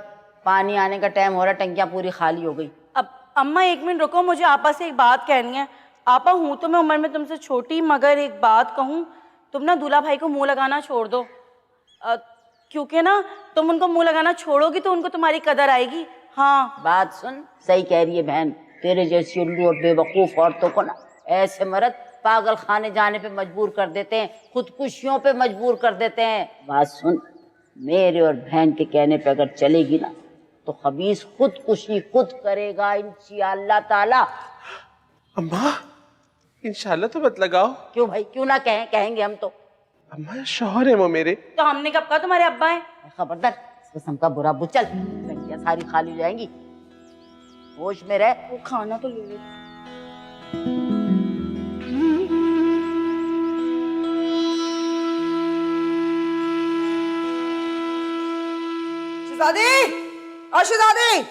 पानी आने का टाइम हो रहा, टंकियां पूरी खाली हो गई। अब अम्मा 1 मिनट रुको, मुझे आपा से एक बात कहनी है। आपा हूँ तो मैं उम्र में तुमसे छोटी, मगर एक बात कहूँ, तुम ना दूल्हा भाई को मुंह लगाना छोड़ दो, क्योंकि ना तुम उनको मुंह लगाना छोड़ोगी तो उनको तुम्हारी कदर आएगी। हाँ बात सुन, सही कह रही है बहन, तेरे जैसी उल्लू और बेवकूफ औरतों को ना ऐसे मर्द पागल खाने जाने पे मजबूर कर देते हैं, खुदकुशियों पे मजबूर कर देते हैं। बात सुन, मेरे और बहन के कहने पे अगर चलेगी ना तो खबीस खुदकुशी खुद करेगा इंशाअल्लाह ताला। अम्मा इंशाल्लाह तो मत लगाओ। क्यों भाई, क्यों ना कहेंगे हम तो। अम्मा शौहर है वो मेरे। तो हमने कब कहा तुम्हारे अब्बा हैं? खबरदार, इस किस्म का बुरा बुचल, टंकियां सारी खाली हो जाएंगी, होश में रह। वो खाना तो ले लो। शहजादी, और शहजादी,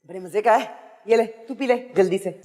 बड़े मजे का है, ये ले तू पी ले जल्दी से।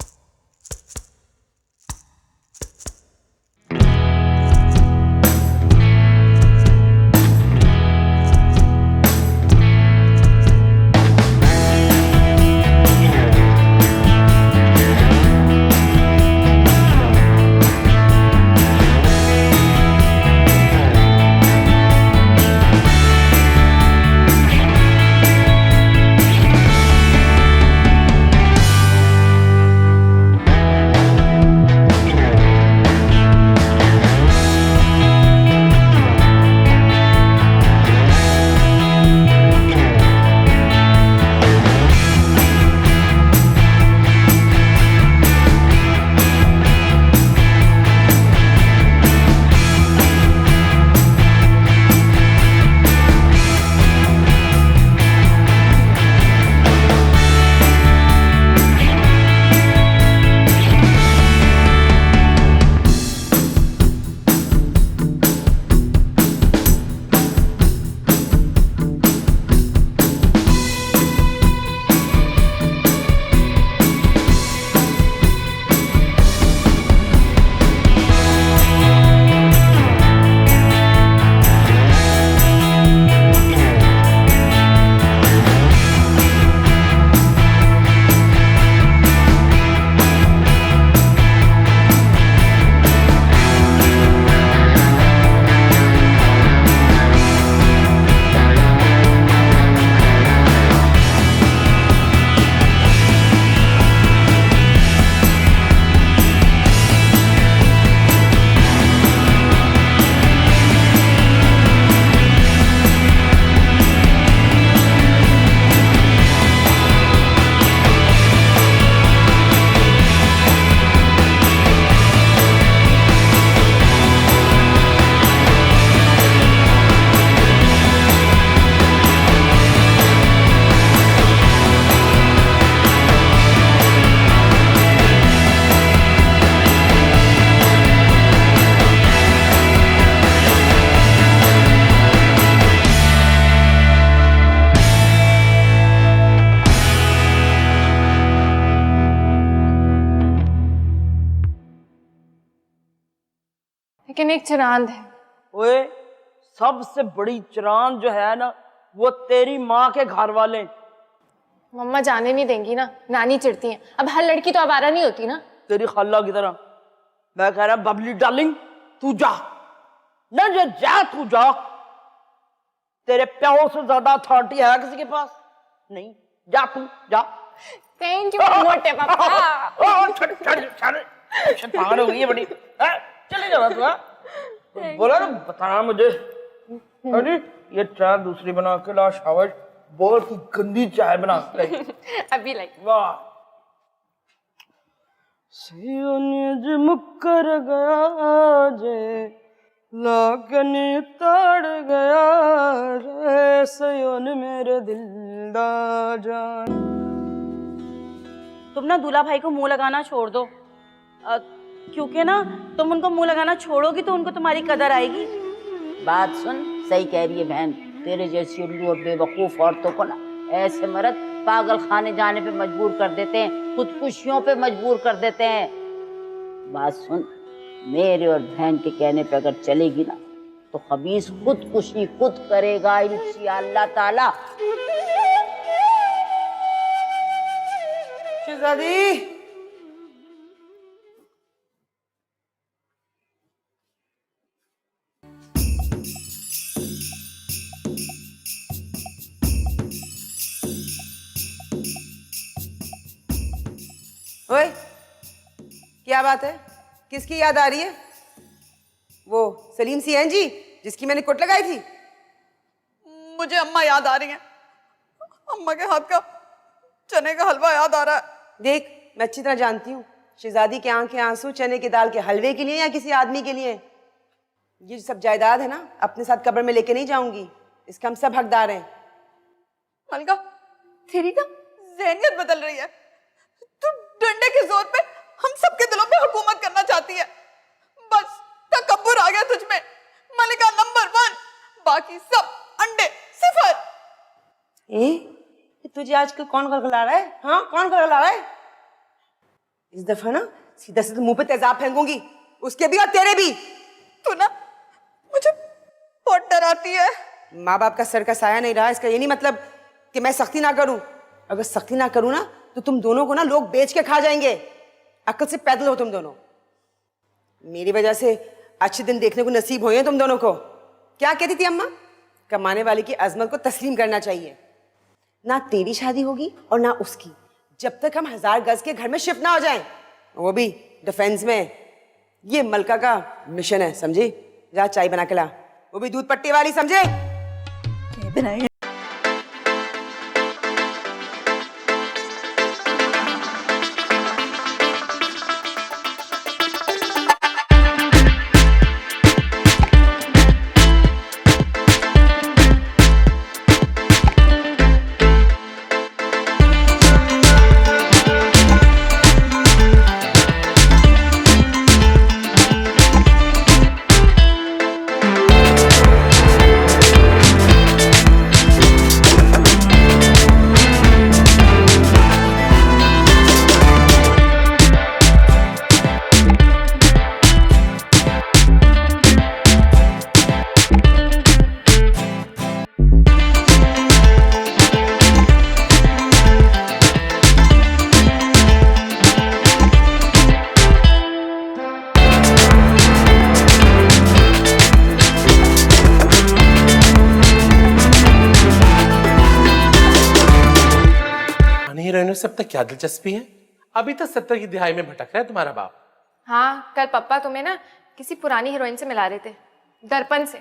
लेकिन एक चिरांद है। ओए, सबसे बड़ी चिरांद जो है ना वो तेरी माँ के घर वाले। मम्मा जाने नहीं देंगी ना, नानी चिढ़ती हैं। अब हर लड़की तो आवारा नहीं होती ना। तेरी खाला की तरह। मैं कह रहा बबली डार्लिंग तू जा ना, जा तू जा। तेरे प्याओ से ज्यादा अथॉरिटी है किसी के पास? नहीं, जा तू जा। थैंक यू मोटे पापा। पागल हो गई है बड़ी। चले जाना तू। बोला ना बताना मुझे। अरे ये चाय दूसरी बना के ला, शाबाश। बहुत ही गंदी चाय बना के लाई। अभी लाई। वाह, सयोन मुकर गया जे लगन ताड़ गया रे सयोन मेरे दिल दा जान। तुम ना दूल्हा भाई को मुंह लगाना छोड़ दो, क्योंकि ना तुम उनको मुंह लगाना छोड़ोगी तो उनको तुम्हारी कदर आएगी। बात सुन, सही कह रही है बहन। तेरे जैसी उल्लू और बेवकूफ औरतों को ना ऐसे मर्द पागल खाने जाने पे मजबूर कर देते हैं, खुदकुशियों पे मजबूर कर देते हैं। बात सुन, मेरे और बहन के कहने पे अगर चलेगी ना तो खबीस खुदकुशी खुद करेगा इंशाअल्लाह ताला। शहजादी ओए, क्या बात है? किसकी याद आ रही है? वो सलीम सीएनजी जिसकी मैंने कोट लगाई थी? मुझे अम्मा याद आ रही हैं। अम्मा के हाथ का चने का हलवा याद आ रहा है। देख, मैं अच्छी तरह जानती हूँ शहजादी के आंखें आंसू चने की दाल के हलवे के लिए या किसी आदमी के लिए। ये सब जायदाद है ना, अपने साथ कब्र में लेके नहीं जाऊंगी, इसका हम सब हकदार हैं। मलका, तेरी ना ज़हनियत बदल रही है। तू डंडे के जोर पे हम सबके दिलों पे हुकूमत करना चाहती है। बस तकब्बुर आ गया तुझ में। मलिका नंबर 1, बाकी सब अंडे सिफर। तुझे आजकल कौन गलगला रहा है? हाँ, कौन गलगला रहा है? इस दफा ना सीधा सीधा मुंह पे तेजाब फेंकूंगी, उसके भी और तेरे भी। तू ना मुझे बहुत डराती है। माँ बाप का सर का साया नहीं रहा, इसका ये नहीं मतलब कि मैं सख्ती ना करूं। अगर सख्ती ना करूं ना तो तुम दोनों को ना लोग बेच के खा जाएंगे। अक्ल से पैदल हो तुम दोनों। मेरी वजह से अच्छे दिन देखने को नसीब हुए हैं तुम दोनों को। क्या कहती थी अम्मा? कमाने वाले की अजमत को तस्लीम करना चाहिए। ना तेरी शादी होगी और ना उसकी, जब तक हम 1000 गज के घर में शिफ्ट ना हो जाएं, वो भी डिफेंस में। ये मलका का मिशन है, समझी? जा चाय बना के ला, वो भी दूध पट्टी वाली, समझे? बनाएंगे। हीरोइनों से अब तक क्या दिलचस्पी है? अभी तक 70 की दिहाई में भटक रहा है तुम्हारा बाप। हाँ, कल पापा तुम्हें ना किसी पुरानी हीरोइन से मिला रहे थे, दर्पण से।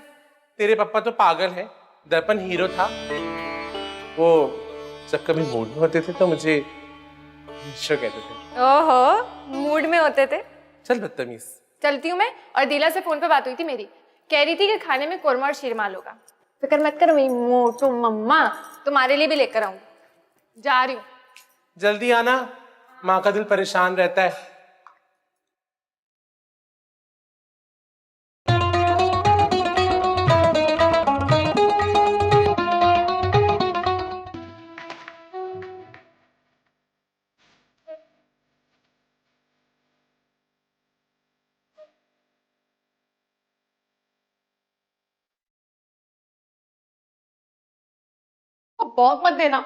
तेरे पापा तो पागल है, दर्पण हीरो था। वो जब कभी मूड में होते थे तो मुझे शो कहते थे। ओहो, मूड में होते थे? चल बदतमीज। चलती हूँ मैं। और दीला से फोन पे बात हुई थी मेरी, कह रही थी कि खाने में कोरमा और शीरमाल होगा। फिक्र मत करो मेरी मोटू मम्मा, तुम्हारे लिए भी लेकर आऊंगी। जा रही हूँ। जल्दी आना, माँ का दिल परेशान रहता है। अब बहुत मत देना,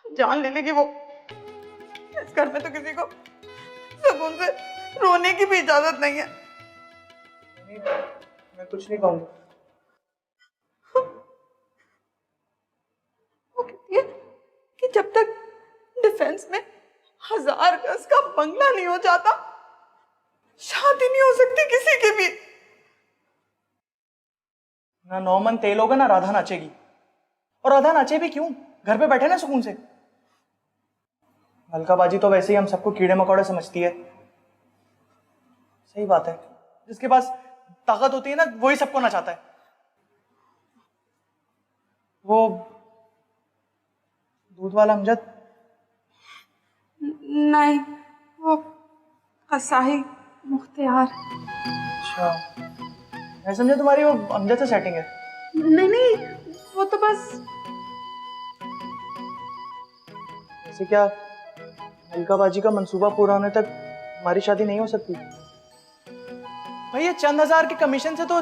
जान ले लेगी वो। इस घर में तो किसी को सुकून से रोने की भी इजाजत नहीं है। मैं कुछ नहीं कहूंगा। वो कहती है कि जब तक डिफेंस में 1000 गज का बंगला नहीं हो जाता, शादी नहीं हो सकती किसी की भी। ना नौमन तेल होगा ना राधा नाचेगी। और राधा नाचे भी क्यों? घर पे बैठे ना सुकून से। मलका बाजी तो वैसे ही हम सबको कीड़े मकोड़े समझती है। सही बात है, जिसके पास ताकत होती है ना वही सबको नचाता है। वो दूध वाला अमजद? नहीं, वो कसाई मुख्तियार। अच्छा, मैं समझा तुम्हारी वो अमजद से सेटिंग है। नहीं नहीं, वो तो बस। ऐसे क्या मलिका बाजी का मंसूबा पूरा होने तक हमारी शादी नहीं हो सकती? भाई ये चंद हजार के कमीशन से तो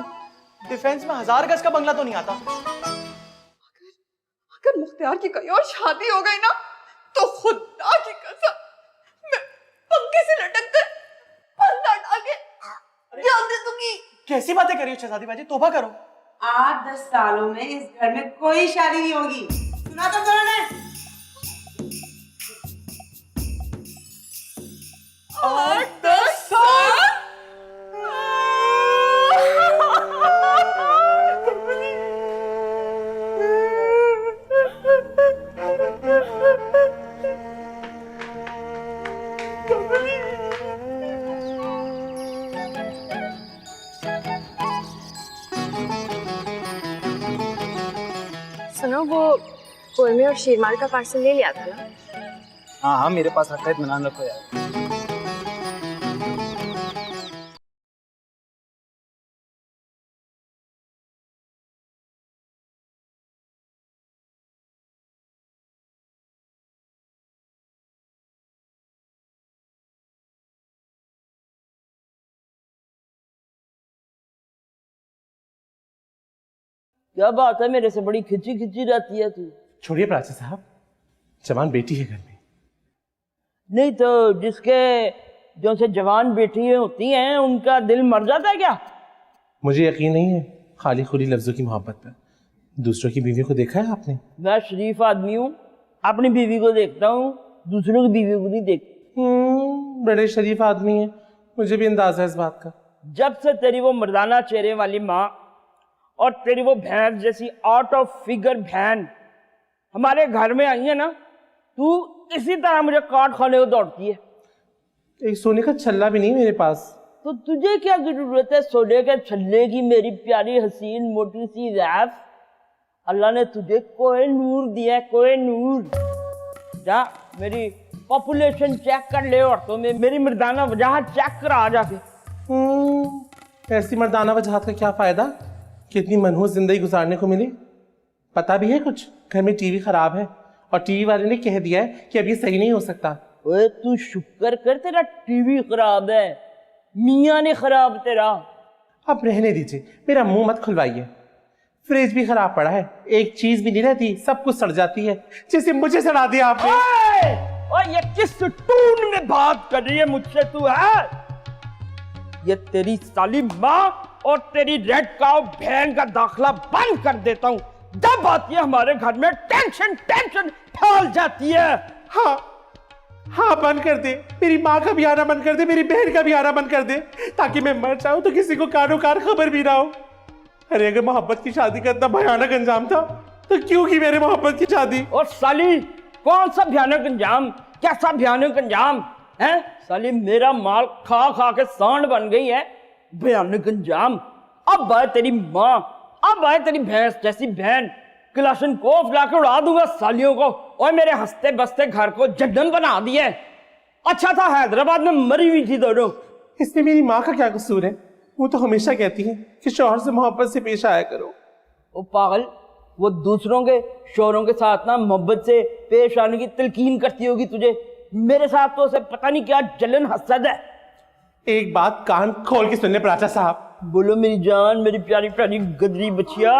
डिफेंस में 1000 गज का बंगला तो नहीं आता। अगर मुख्तियार की कहीं और शादी हो गई ना तो खुदा की कसम मैं पंखे से लटक कर पर्दा डाके जान दे दूंगी। कैसी बातें करी हो शहजादी बाजी, तौबा करो। 8-10 सालों में इस घर में कोई शादी नहीं होगी, सुना तो करो ने? 8-10 साल? सुनो, वो कोरमे और शीरमाल का पार्सल ले लिया था ना? हाँ हाँ, मेरे पास रखा है, इत्मीनान रखो यार। क्या बात है, मेरे से बड़ी खिंची खिंची रहती है तू। छोड़िए प्राची साहब, जवान बेटी है घर में। नहीं तो जिसके जो से जवान बेटी होती हैं उनका दिल मर जाता है क्या? मुझे यकीन नहीं है खाली खुली लफ्जों की मोहब्बत पर। दूसरों की बीवी को देखा है आपने? मैं शरीफ आदमी हूँ, अपनी बीवी को देखता हूँ, दूसरों की बीवी को नहीं देखता। बड़े शरीफ आदमी हैं, मुझे भी अंदाजा है इस बात का। जब से तेरी वो मर्दाना चेहरे वाली माँ और तेरी वो भैंस जैसी आउट ऑफ फिगर बहन हमारे घर में आई है ना, तू इसी तरह मुझे काट खाने को दौड़ती है। एक सोने का छल्ला भी नहीं मेरे पास। तो तुझे क्या जरूरत है सोने के छल्ले की, मेरी प्यारी हसीन मोटी सी रैफ? अल्लाह ने तुझे कोई नूर दिया है, कोई नूर। जा मेरी पॉपुलेशन चेक कर ले औरतों में, मेरी मर्दाना वजाहत चेक करा जाके। ऐसी मर्दाना वजाहत का क्या फायदा, कितनी मनहूस जिंदगी गुजारने को मिली। पता भी है कुछ, घर में टीवी खराब है और टीवी वाले ने कह दिया है कि अब ये सही नहीं हो सकता। ओए तू शुक्र कर तेरा टीवी खराब है, मियाँ ने खराब तेरा। अब रहने दीजिए, मेरा मुंह मत खुलवाइए। फ्रिज भी खराब पड़ा है, एक चीज भी नहीं रहती, सब कुछ सड़ जाती है, जैसे मुझे सड़ा दिया आपने। ओए ये किस टून में बात कर रही है मुझसे तू है? ये तेरी साली माँ और तेरी रेड काउ बहन का दाखला बंद कर देता हूँ। जब आती है हमारे घर में टेंशन टेंशन फैल जाती है। हाँ हाँ, बंद कर दे, मेरी माँ का भी आना बंद कर दे, मेरी बहन का भी आना बंद कर दे, ताकि मैं मर जाऊं तो किसी को कानो कार खबर भी ना हो। अरे अगर मोहब्बत की शादी का इतना भयानक अंजाम था तो क्यों की मेरे मोहब्बत की शादी? और साली कौन सा भयानक अंजाम, कैसा भयानक अंजाम है? साली मेरा माल खा खा के सांड बन गई है, भयानक अंजाम। अब आए तेरी माँ, अब आए तेरी भैंस जैसी बहन, क्लाशन कोफ लाके उड़ा दूंगा सालियों को। और मेरे हंसते बसते घर को जन्नत बना दिया। अच्छा था हैदराबाद में मरी हुई थी दोनों। इसमें मेरी माँ का क्या कसूर है? वो तो हमेशा कहती है कि शौहर से मोहब्बत से पेश आया करो। ओ पागल, वो दूसरों के शौहरों के साथ ना मोहब्बत से पेश आने की तलकीन करती होगी तुझे, मेरे साथ तो उसे पता नहीं क्या जलन हसद है। एक बात कान खोल के सुनने प्राचा साहब। बोलो मेरी जान, मेरी प्यारी प्यारी गदरी बचिया।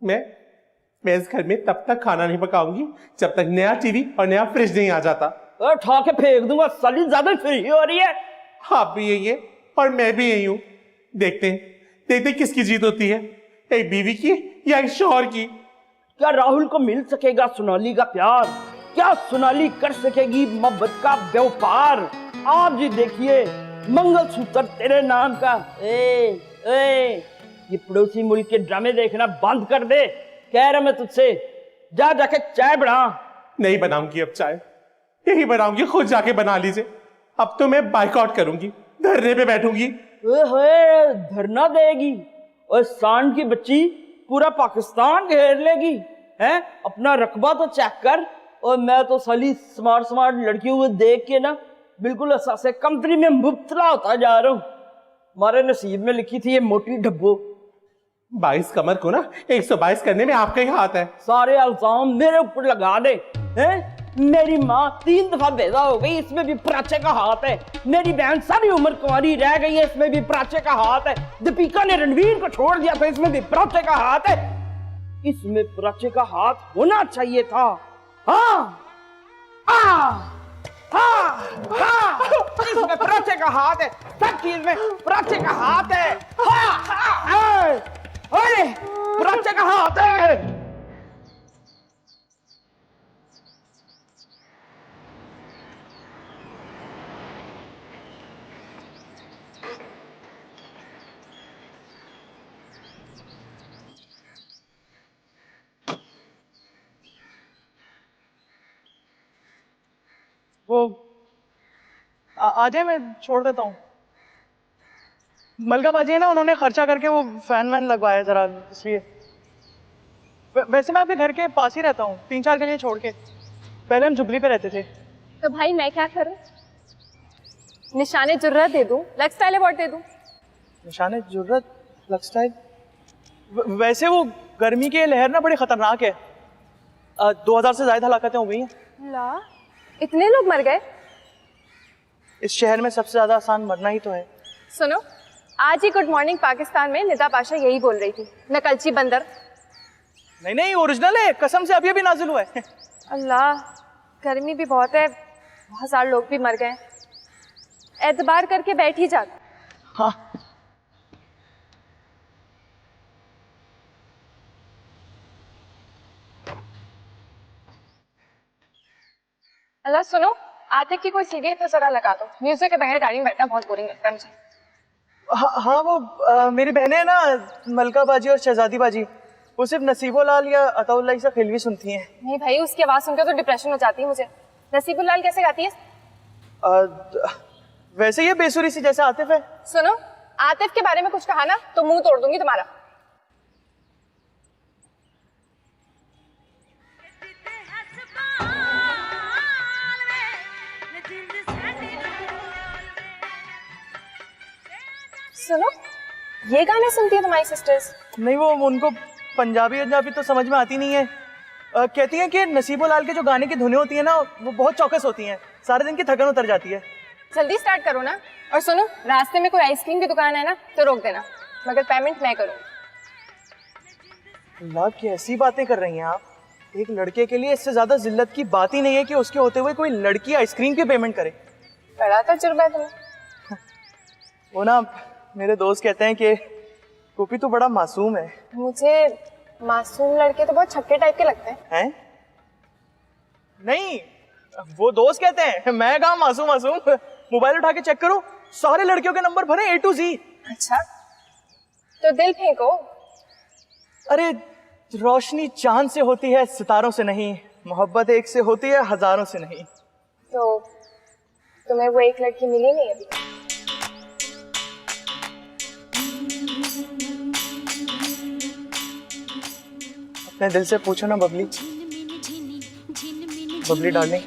मैं इस घर में तब तक खाना नहीं पकाऊंगी जब तक नया टीवी और नया फ्रिज नहीं आ जाता। उठा के फेंक दूंगा, साली ज्यादा फ्री हो रही है। आप भी यही है और मैं भी यही हूँ। देखते किसकी जीत होती है, एक बीवी की या एक शौहर की। क्या राहुल को मिल सकेगा सोनाली का प्यार? क्या सोनाली कर सकेगी मोहब्बत का व्यापार? आप जी देखिए, मंगलसूत्र तेरे नाम का। ये पड़ोसी मुल्क के ड्रामे देखना बंद कर दे, कह रहा मैं तुझसे। जा जाके चाय बना। नहीं बनाऊंगी अब चाय, यही बनाऊंगी, खुद जाके बना लीजिए। अब तो मैं बाइकआउट करूंगी, धरने पे बैठूंगी। ओए धरना देगी और सांड की बच्ची पूरा पाकिस्तान घेर लेगी हैं? अपना रकबा तो चेक कर। और मैं तो साली स्मार्ट स्मार्ट लड़कियों को देख के ना बिल्कुल एहसास कमतरी में मुब्तला होता जा रहा हूँ। हमारे नसीब में लिखी थी ये मोटी डब्बो। 22 कमर को ना 122 करने में आपका ही हाथ है। सारे इल्जाम मेरे ऊपर लगा दे हैं? मेरी माँ 3 दफा बेदा हो गई, इसमें भी प्राचे का हाथ है। मेरी बहन सारी उम्र कुंवारी रह गई है, इसमें भी प्राचे का हाथ है। दीपिका ने रणवीर को छोड़ दिया था, इसमें भी प्राचे का हाथ है। इसमें प्राचे का हाथ होना चाहिए था। हाँ इसमें प्राचे का हाथ है, सब चीज में प्राचे का हाथ है। अरे प्राचे का हाथ है। वो आ जाए, मैं छोड़ देता हूँ। मलका बाजी है ना, उन्होंने खर्चा करके वो फैन वैन लगवाया जरा, इसलिए। वैसे मैं आपके घर के पास ही रहता हूँ, 3-4 गलियाँ छोड़ के। पहले हम जुबली पे रहते थे। तो भाई मैं क्या करूं? निशाने जुर्रत दे दूं, लक स्टाइल अवार्ड दे दूं? निशाने जुर्रत, लक स्टाइल? वैसे वो गर्मी की लहर ना बड़ी खतरनाक है। 2000 से ज्यादा हलाकतें हो गई हैं। ला, इतने लोग मर गए? इस शहर में सबसे ज्यादा आसान मरना ही तो है। सुनो, आज ही गुड मॉर्निंग पाकिस्तान में निदा पाशा यही बोल रही थी, नकलची बंदर। नहीं नहीं, ओरिजिनल है, कसम से अभी अभी नाजिल हुआ है। अल्लाह, गर्मी भी बहुत है, बहुत सारे लोग भी मर गए। एतबार करके बैठ ही जाता। हाँ। अल्लाह सुनो, आतिफ की कोई सीडी तो जरा लगा दो। म्यूजिक के बगैर गाड़ी में बैठना बहुत बोरिंग लगता है मुझे। हाँ वो मेरी बहनें ना, मलका बाजी और शहजादी बाजी, वो सिर्फ नसीबो लाल या अताउल्लाह सा फिल्मी सुनती हैं। नहीं भाई, उसकी आवाज सुनकर तो डिप्रेशन हो जाती है मुझे। नसीबुल लाल कैसे गाती है? वैसे ये बेसुरी सी जैसे आतिफ है। सुनो, आतिफ के बारे में कुछ कहा ना तो मुंह तोड़ दूंगी तुम्हारा। सुनो, ये गाने सुनती है तुम्हारी सिस्टर्स? नहीं, वो उनको पंजाबी तो समझ में आती नहीं है। कहती हैं कि नसीबो लाल के जो गाने की धुनें होती है ना, वो बहुत चौकस होती हैं, सारे दिन की थकन उतर जाती है। जल्दी स्टार्ट करो ना। और सुनो, रास्ते में कोई आइसक्रीम की दुकान है ना तो रोक देना, मगर पेमेंट मैं करूँ। अल्लाह, कैसी बातें कर रही हैं आप। एक लड़के के लिए इससे ज्यादा जिल्लत की बात ही नहीं है कि उसके होते हुए कोई लड़की आइसक्रीम की पेमेंट करे। बड़ा तजुर्बा है तुम्हें। वो ना, मेरे दोस्त कहते हैं कि गोपी तो बड़ा मासूम है। मुझे मासूम लड़के तो बहुत छक्के टाइप के लगते हैं। नहीं, वो दोस्त कहते हैं, मैं कहाँ मासूम। मोबाइल उठा के चेक करो, सारे लड़कियों के नंबर भरे A to Z। अच्छा, तो दिल फेंको। अरे, रोशनी चांद से होती है, सितारों से नहीं। मोहब्बत एक से होती है, हजारों से नहीं। तो तुम्हें वो एक लड़की मिली नहीं अभी? अपने दिल से पूछो ना बबली, बबली डार्लिंग।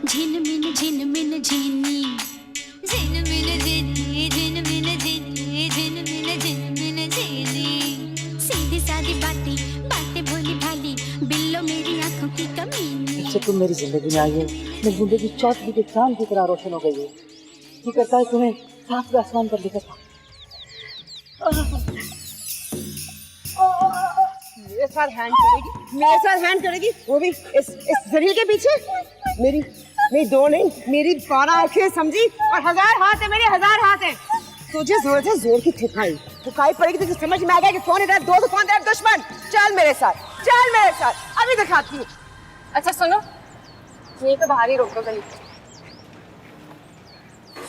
सीधी सादी बातें बातें भोली भाली, बिल्लो मेरी आंखों की कमी। जब तुम मेरी जिंदगी में आई हो, मेरी जिंदगी चौथी के चांद की तरह रोशन हो गई है। जी करता है तुम्हें साफ आसमान पर लिखा था। मेरे साथ हैंड करेगी, मेरे साथ हैंड करेगी, वो भी इस जरील के पीछे। मेरी 2 नहीं, मेरी 12 आंखें समझी, और 1000 हाथ है, मेरे 1000 हाथ है। तुझे जोर से जोर की थकाई पड़ेगी, तुझे समझ में आ गया कि कौन है तेरा दोस्त, कौन तेरा दुश्मन। चल मेरे साथ, अभी दिखाती हूँ। अच्छा सुनो, यहीं पे बाहर ही रोक दो गली पे।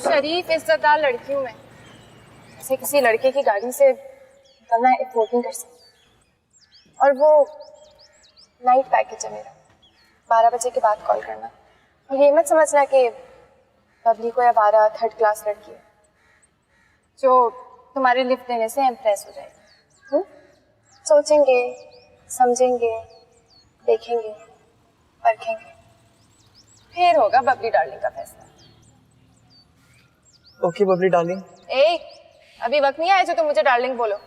शरीफ इज्जतदार लड़की हूँ मैं, ऐसे किसी लड़के की गाड़ी से निकलना अफोर्ड नहीं कर सकती। और वो नाइट पैकेज है मेरा, 12 बजे के बाद कॉल करना। और ये मत समझना कि बबली को या 12 3rd क्लास लड़की है। जो तुम्हारे लिफ्ट देने से इम्प्रेस हो जाएगी। सोचेंगे, समझेंगे, देखेंगे, परखेंगे, फिर होगा बबली डार्लिंग का फैसला। Okay Babli darling. ए, अभी वक्त नहीं आया जो तुम मुझे डार्लिंग बोलो।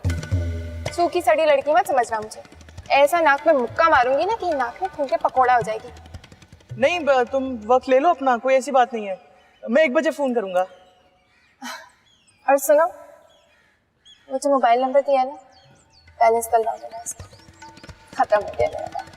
सूखी सड़ी लड़की मत समझना मुझे। ऐसा नाक में मुक्का मारूंगी ना कि नाक में फूल के पकोड़ा हो जाएगी। नहीं, तुम वक्त ले लो अपना, कोई ऐसी बात नहीं है। मैं 1 बजे फोन करूंगा। और सुनो, मुझे मोबाइल नंबर दिया है ना, बैलेंस डलवा देना इसका। खत्म हो गया मेरा बैलेंस।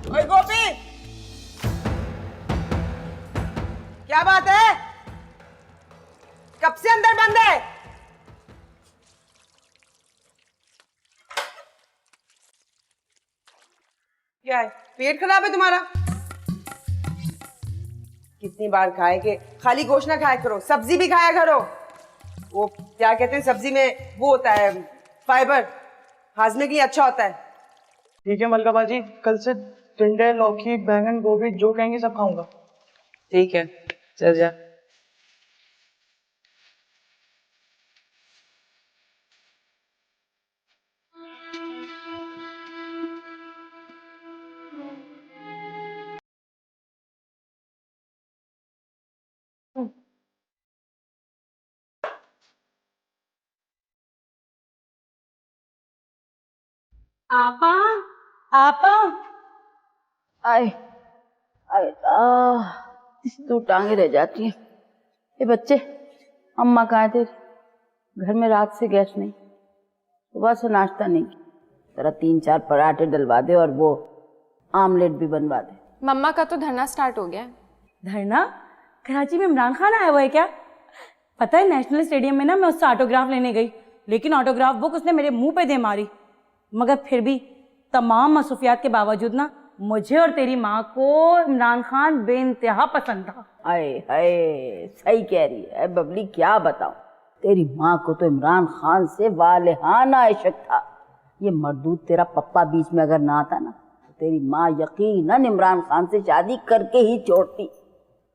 ओए गोपी, क्या बात है? कब से अंदर बंद है? क्या है, पेट खराब है तुम्हारा? कितनी बार खाए कि खाली गोश्त ना खाया करो, सब्जी भी खाया करो। वो क्या कहते हैं, सब्जी में वो होता है फाइबर, हाजमे के लिए अच्छा होता है। ठीक है मलका बाजी, कल से टिंडे, लौकी, बैंगन, गोभी जो कहेंगे सब खाऊंगा। ठीक है, चल जा। आपा, आपा, आए आए दो टांगे रह जाती हैं। ये बच्चे, अम्मा कहाँ थे? घर में रात से गैस नहीं, सुबह से नाश्ता नहीं। जरा 3-4 पराठे डलवा दे और वो आमलेट भी बनवा दे। मम्मा का तो धरना स्टार्ट हो गया है। धरना? कराची में इमरान खान आया हुआ है क्या? पता है, नेशनल स्टेडियम में ना मैं उससे ऑटोग्राफ लेने गई, लेकिन ऑटोग्राफ बुक उसने मेरे मुंह पे दे मारी। मगर फिर भी तमाम मसरूफियात के बावजूद ना मुझे और तेरी माँ को इमरान खान बेइंतहा पसंद था। आए हाय, सही कह रही है बबली, क्या बताऊं। तेरी माँ को तो इमरान खान से वालेहाना इश्क था। ये मर्दूद तेरा पप्पा बीच में अगर ना आता ना तो तेरी माँ यकीनन इमरान खान से शादी करके ही छोड़ती।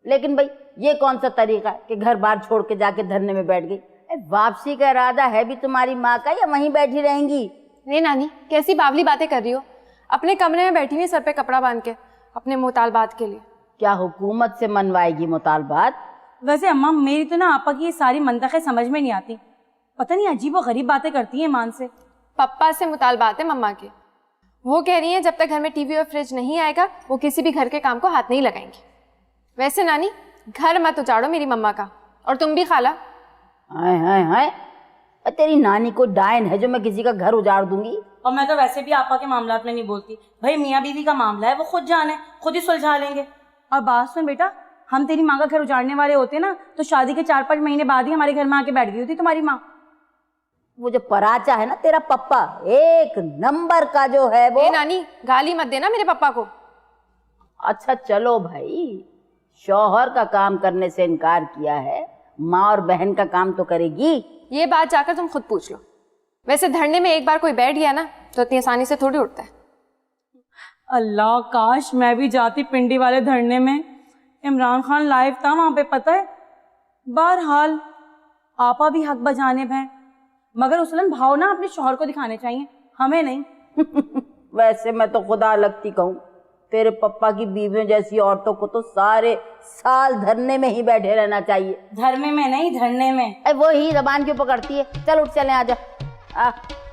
लेकिन भाई ये कौन सा तरीका है कि घर बार छोड़ के जाके धरने में बैठ गई। वापसी का इरादा है भी तुम्हारी माँ का या वहीं बैठी रहेंगी? नहीं नानी, कैसी बावली बातें कर रही हो। अपने कमरे में बैठी हुई सर पे कपड़ा बांध के अपने मुतालबात के लिए। क्या हुकूमत से मनवाएगी मुतालबात? वैसे अम्मा, मेरी तो ना आपा की ये सारी मंतखें समझ में नहीं आती। पता नहीं अजीब और गरीब बातें करती हैं ईमान से। पप्पा से मुतालबात है मम्मा के। वो कह रही हैं जब तक घर में टीवी और फ्रिज नहीं आएगा वो किसी भी घर के काम को हाथ नहीं लगाएंगी। वैसे नानी, घर मत उजाड़ो मेरी मम्मा का, और तुम भी खाला। हाय हाय हाय, तेरी नानी को डायन है जो मैं किसी का घर उजाड़ दूंगी। और मैं तो वैसे भी आपा के मामलात में नहीं बोलती। भाई मियाँ बीवी का मामला है, वो खुद जाने, खुद ही सुलझा लेंगे। और बात सुन बेटा, हम तेरी माँ का घर उजाड़ने वाले होते ना तो शादी के 4-5 महीने बाद ही हमारे घर में आके बैठ गई होती तुम्हारी माँ। वो जो पराचा है ना तेरा पप्पा, एक नंबर का जो है वो। नानी, गाली मत देना मेरे पप्पा को। अच्छा चलो भाई, शौहर का काम करने से इनकार किया है, माँ और बहन का काम तो करेगी। ये बात जाकर तुम खुद पूछ लो। वैसे धरने में एक बार कोई बैठ गया ना तो इतनी आसानी से थोड़ी उठता है। अल्लाह, काश मैं भी जाती पिंडी वाले धरने में। इमरान खान लाइव था वहां पे, पता है। बहरहाल आपा भी हक बजाने हैं, मगर उसलन भाव ना अपने शौहर को दिखाने चाहिए, हमें नहीं। वैसे मैं तो खुदा लगती कहूँ, तेरे पप्पा की बीवियों जैसी औरतों को तो सारे साल धरने में ही बैठे रहना चाहिए। धरने में नहीं, धरने में। वो ही जबान क्यों पकड़ती है? चल उठ, चले आजा।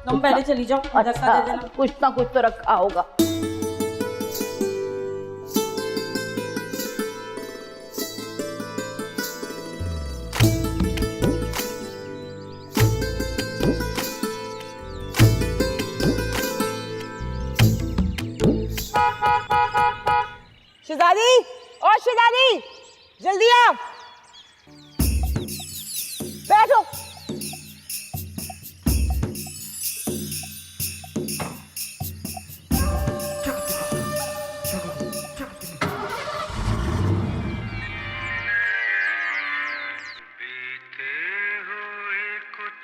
तुम पहले चली जाओ। अच्छा, कुछ ना कुछ तो रखा होगा। शहजादी, और शहजादी, जल्दी आओ, बैठो।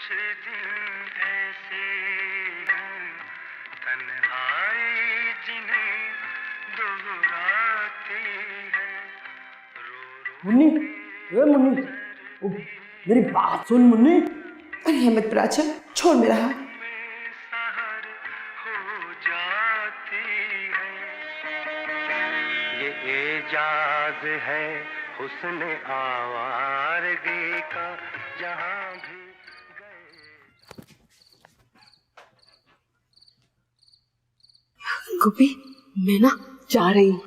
मुन्नी, ए मुन्नी, ओ, मेरी बात सुन मुन्नी। अरे हिम्मत प्राचा, छोड़ मेरा हाथ। ये एजाज है हुस्न आवारगी का जहां भी गोपी, मैं ना जा रही हूँ।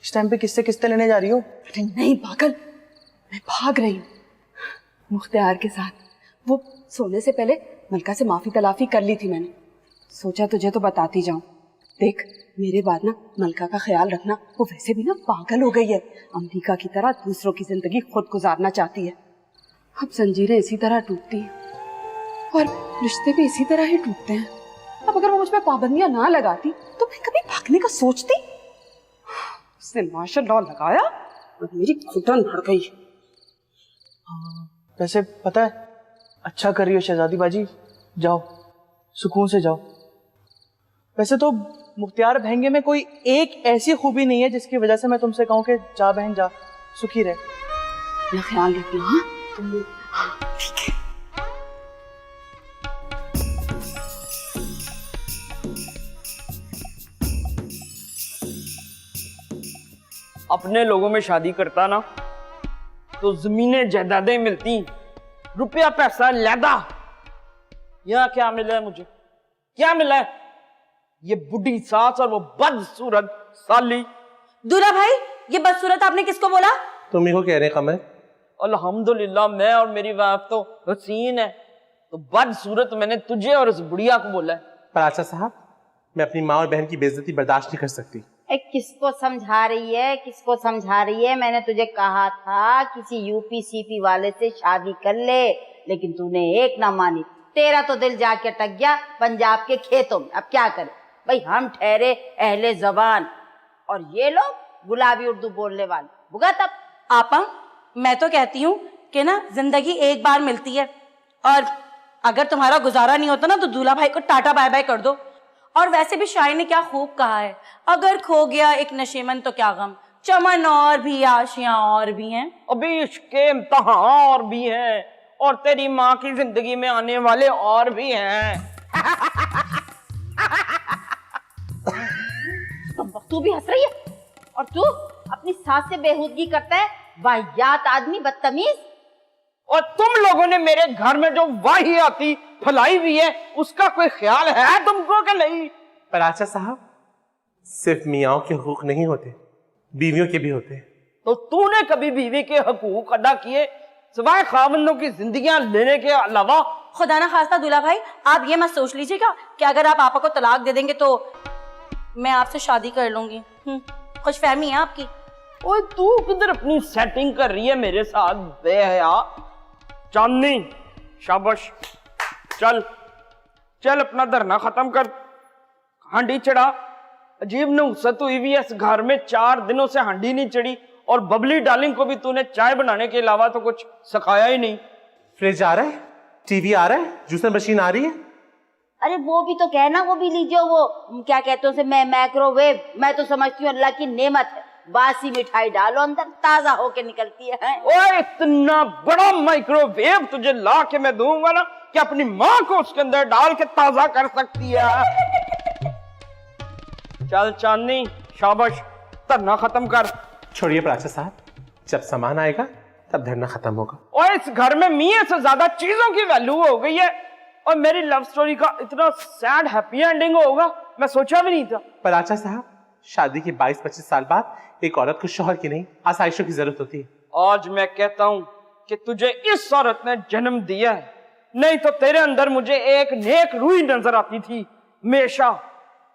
इस टाइम पे किससे किस्ते लेने जा रही हो? अरे नहीं पागल, मैं भाग रही हूँ मुख्तियार के साथ। वो सोने से पहले मलका से माफी तलाफी कर ली थी मैंने। सोचा तुझे तो बताती जाऊं। देख, मेरे बाद ना मलका का ख्याल रखना। वो वैसे भी ना पागल हो गई है, अमरीका की तरह दूसरों की जिंदगी खुद गुजारना चाहती है। अब जंजीरें इसी तरह टूटती हैं और रिश्ते भी इसी तरह ही टूटते हैं। अब अगर वो मुझ पर पाबंदियां ना लगाती तो मैं कभी भागने का सोचती। उसने माशाल्लाह लगाया और मेरी घुटन भर गई। वैसे पता है, अच्छा कर रही हो शहजादी बाजी, जाओ सुकून से जाओ। वैसे तो मुख्तियार बहंगे में कोई एक ऐसी खूबी नहीं है जिसकी वजह से मैं तुमसे कहूँ कि जा बहन जा, सुखी रहे। अपना ख्याल रखना। हाँ ठीक है। अपने लोगों में शादी करता ना तो जमीनें जायदादें मिलती, रुपया पैसा लैदा। यहाँ क्या मिला है मुझे? क्या मिला है? ये बुढ़ी सास और वो बदसूरत साली। दूल्हा भाई, ये बदसूरत आपने किसको बोला? तुम्ही को कह रहे हैं कमर। अल्हम्दुलिल्लाह, मैं और मेरी वाइफ तो हसीन है, तो बदसूरत मैंने तुझे और उस बुढ़िया को बोला है। पर आचा साहब, मैं अपनी माँ और बहन की बेइज्जती बर्दाश्त नहीं कर सकती। किसको समझा रही है, किसको समझा रही है? मैंने तुझे कहा था किसी यूपी सीपी वाले से शादी कर ले, लेकिन तूने एक ना मानी। तेरा तो दिल जाके अटक गया पंजाब के खेतों में। अब क्या करे भाई, हम ठहरे अहले जबान और ये लोग गुलाबी उर्दू बोलने वाले। भुगत अब। आपा, मैं तो कहती हूँ कि ना जिंदगी एक बार मिलती है, और अगर तुम्हारा गुजारा नहीं होता ना तो दूल्हा भाई को टाटा बाय बाय कर दो। और वैसे भी शायर ने क्या खूब कहा है, अगर खो गया एक नशेमन तो क्या गम, चमन और भी आशियां और भी हैं। अभी इसके इम्तहान और भी हैं, और तेरी माँ की जिंदगी में आने वाले और भी हैं। तू भी हंस रही है और तू अपनी सास से बेहूदगी करता है। वाहियात आदमी, बदतमीज। और तुम लोगों ने मेरे घर में जो वाहियाती फैलाई हुई है उसका कोई ख्याल है तुमको कि नहीं? पर आचा साहब, सिर्फ मियाओं के हुकूक नहीं होते, बीवियों के भी होते हैं। तो तूने कभी बीवी के हकूक अदा किए सिवाय खावंदों की जिंदगियां लेने के अलावा? खुदा ना खास्ता दूल्हा भाई, आप ये मत सोच लीजिएगा कि अगर आप आपा को तलाक दे देंगे तो मैं आपसे शादी कर लूंगी। खुशफहमी है आपकी। ओए तू किधर अपनी सेटिंग कर रही है मेरे साथ बेहया? चांदनी, शाबाश, चल चल अपना धरना खत्म कर, हांडी चढ़ा। अजीब नुक्सत हुई भी इस घर में, 4 दिनों से हांडी नहीं चढ़ी, और बबली डार्लिंग को भी तूने चाय बनाने के अलावा तो कुछ सिखाया ही नहीं। फ्रिज आ रहा है, टीवी आ रहा है, जूसर मशीन आ रही है। अरे वो भी तो कहना, वो भी लीजिए। वो क्या कहते हैं उसे, मैं माइक्रोवेव। मैं तो समझती हूँ अल्लाह की नेमत है। बासी मिठाई डालो अंदर, ताजा होके निकलती है। ओए इतना बड़ा माइक्रोवेव तुझे ला के मैं दूंगा ना कि अपनी माँ को उसके अंदर डाल के ताजा कर सकती है। चल चांदनी, शाबाश, धरना खत्म कर। छोड़िए प्राचा साहब, जब सामान आएगा तब धरना खत्म होगा। और इस घर में मियां से ज्यादा चीजों की वैल्यू हो गई है, और मेरी लव स्टोरी का इतना सैड हैप्पी एंडिंग होगा मैं सोचा भी नहीं था। पर आचा साहब, शादी के 22-25 साल बाद एक औरत को शौहर की नहीं, आसाइशों की जरूरत होती है। आज मैं कहता हूँ कि तुझे इस औरत ने जन्म दिया है, नहीं तो तेरे अंदर मुझे एक नेक रूही नजर आती थी हमेशा।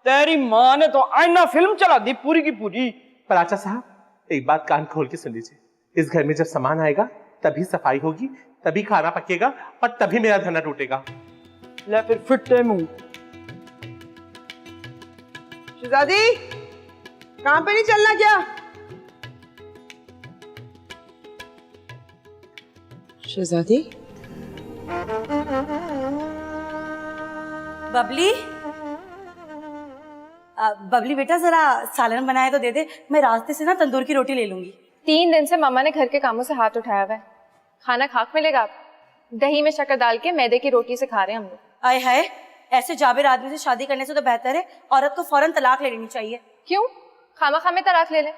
तेरी माँ ने तो आईना फिल्म चला दी पूरी की पूरी। पर आचा साहब, एक बात कान खोल के सुन लीजिए, इस घर में जब सामान आएगा तभी सफाई होगी, तभी खाना पकेगा, और तभी मेरा धरना टूटेगा। ले फिर फिट्टे मुंह। शहजादी, कहाँ पे नहीं चलना क्या? शहजादी, बबली बबली बेटा जरा सालन बनाए तो दे दे, मैं रास्ते से ना तंदूर की रोटी ले लूंगी। 3 दिन से मम्मा ने घर के कामों से हाथ उठाया हुआ है। खाना खाक मिलेगा आप? दही में शक्कर डाल के मैदे की रोटी से खा रहे हैं हम लोग। आय हाय, ऐसे जाबिर आदमी से शादी करने से तो बेहतर है औरत को फौरन तलाक ले लेनी चाहिए। क्यों? खामा खामे तलाक ले ले।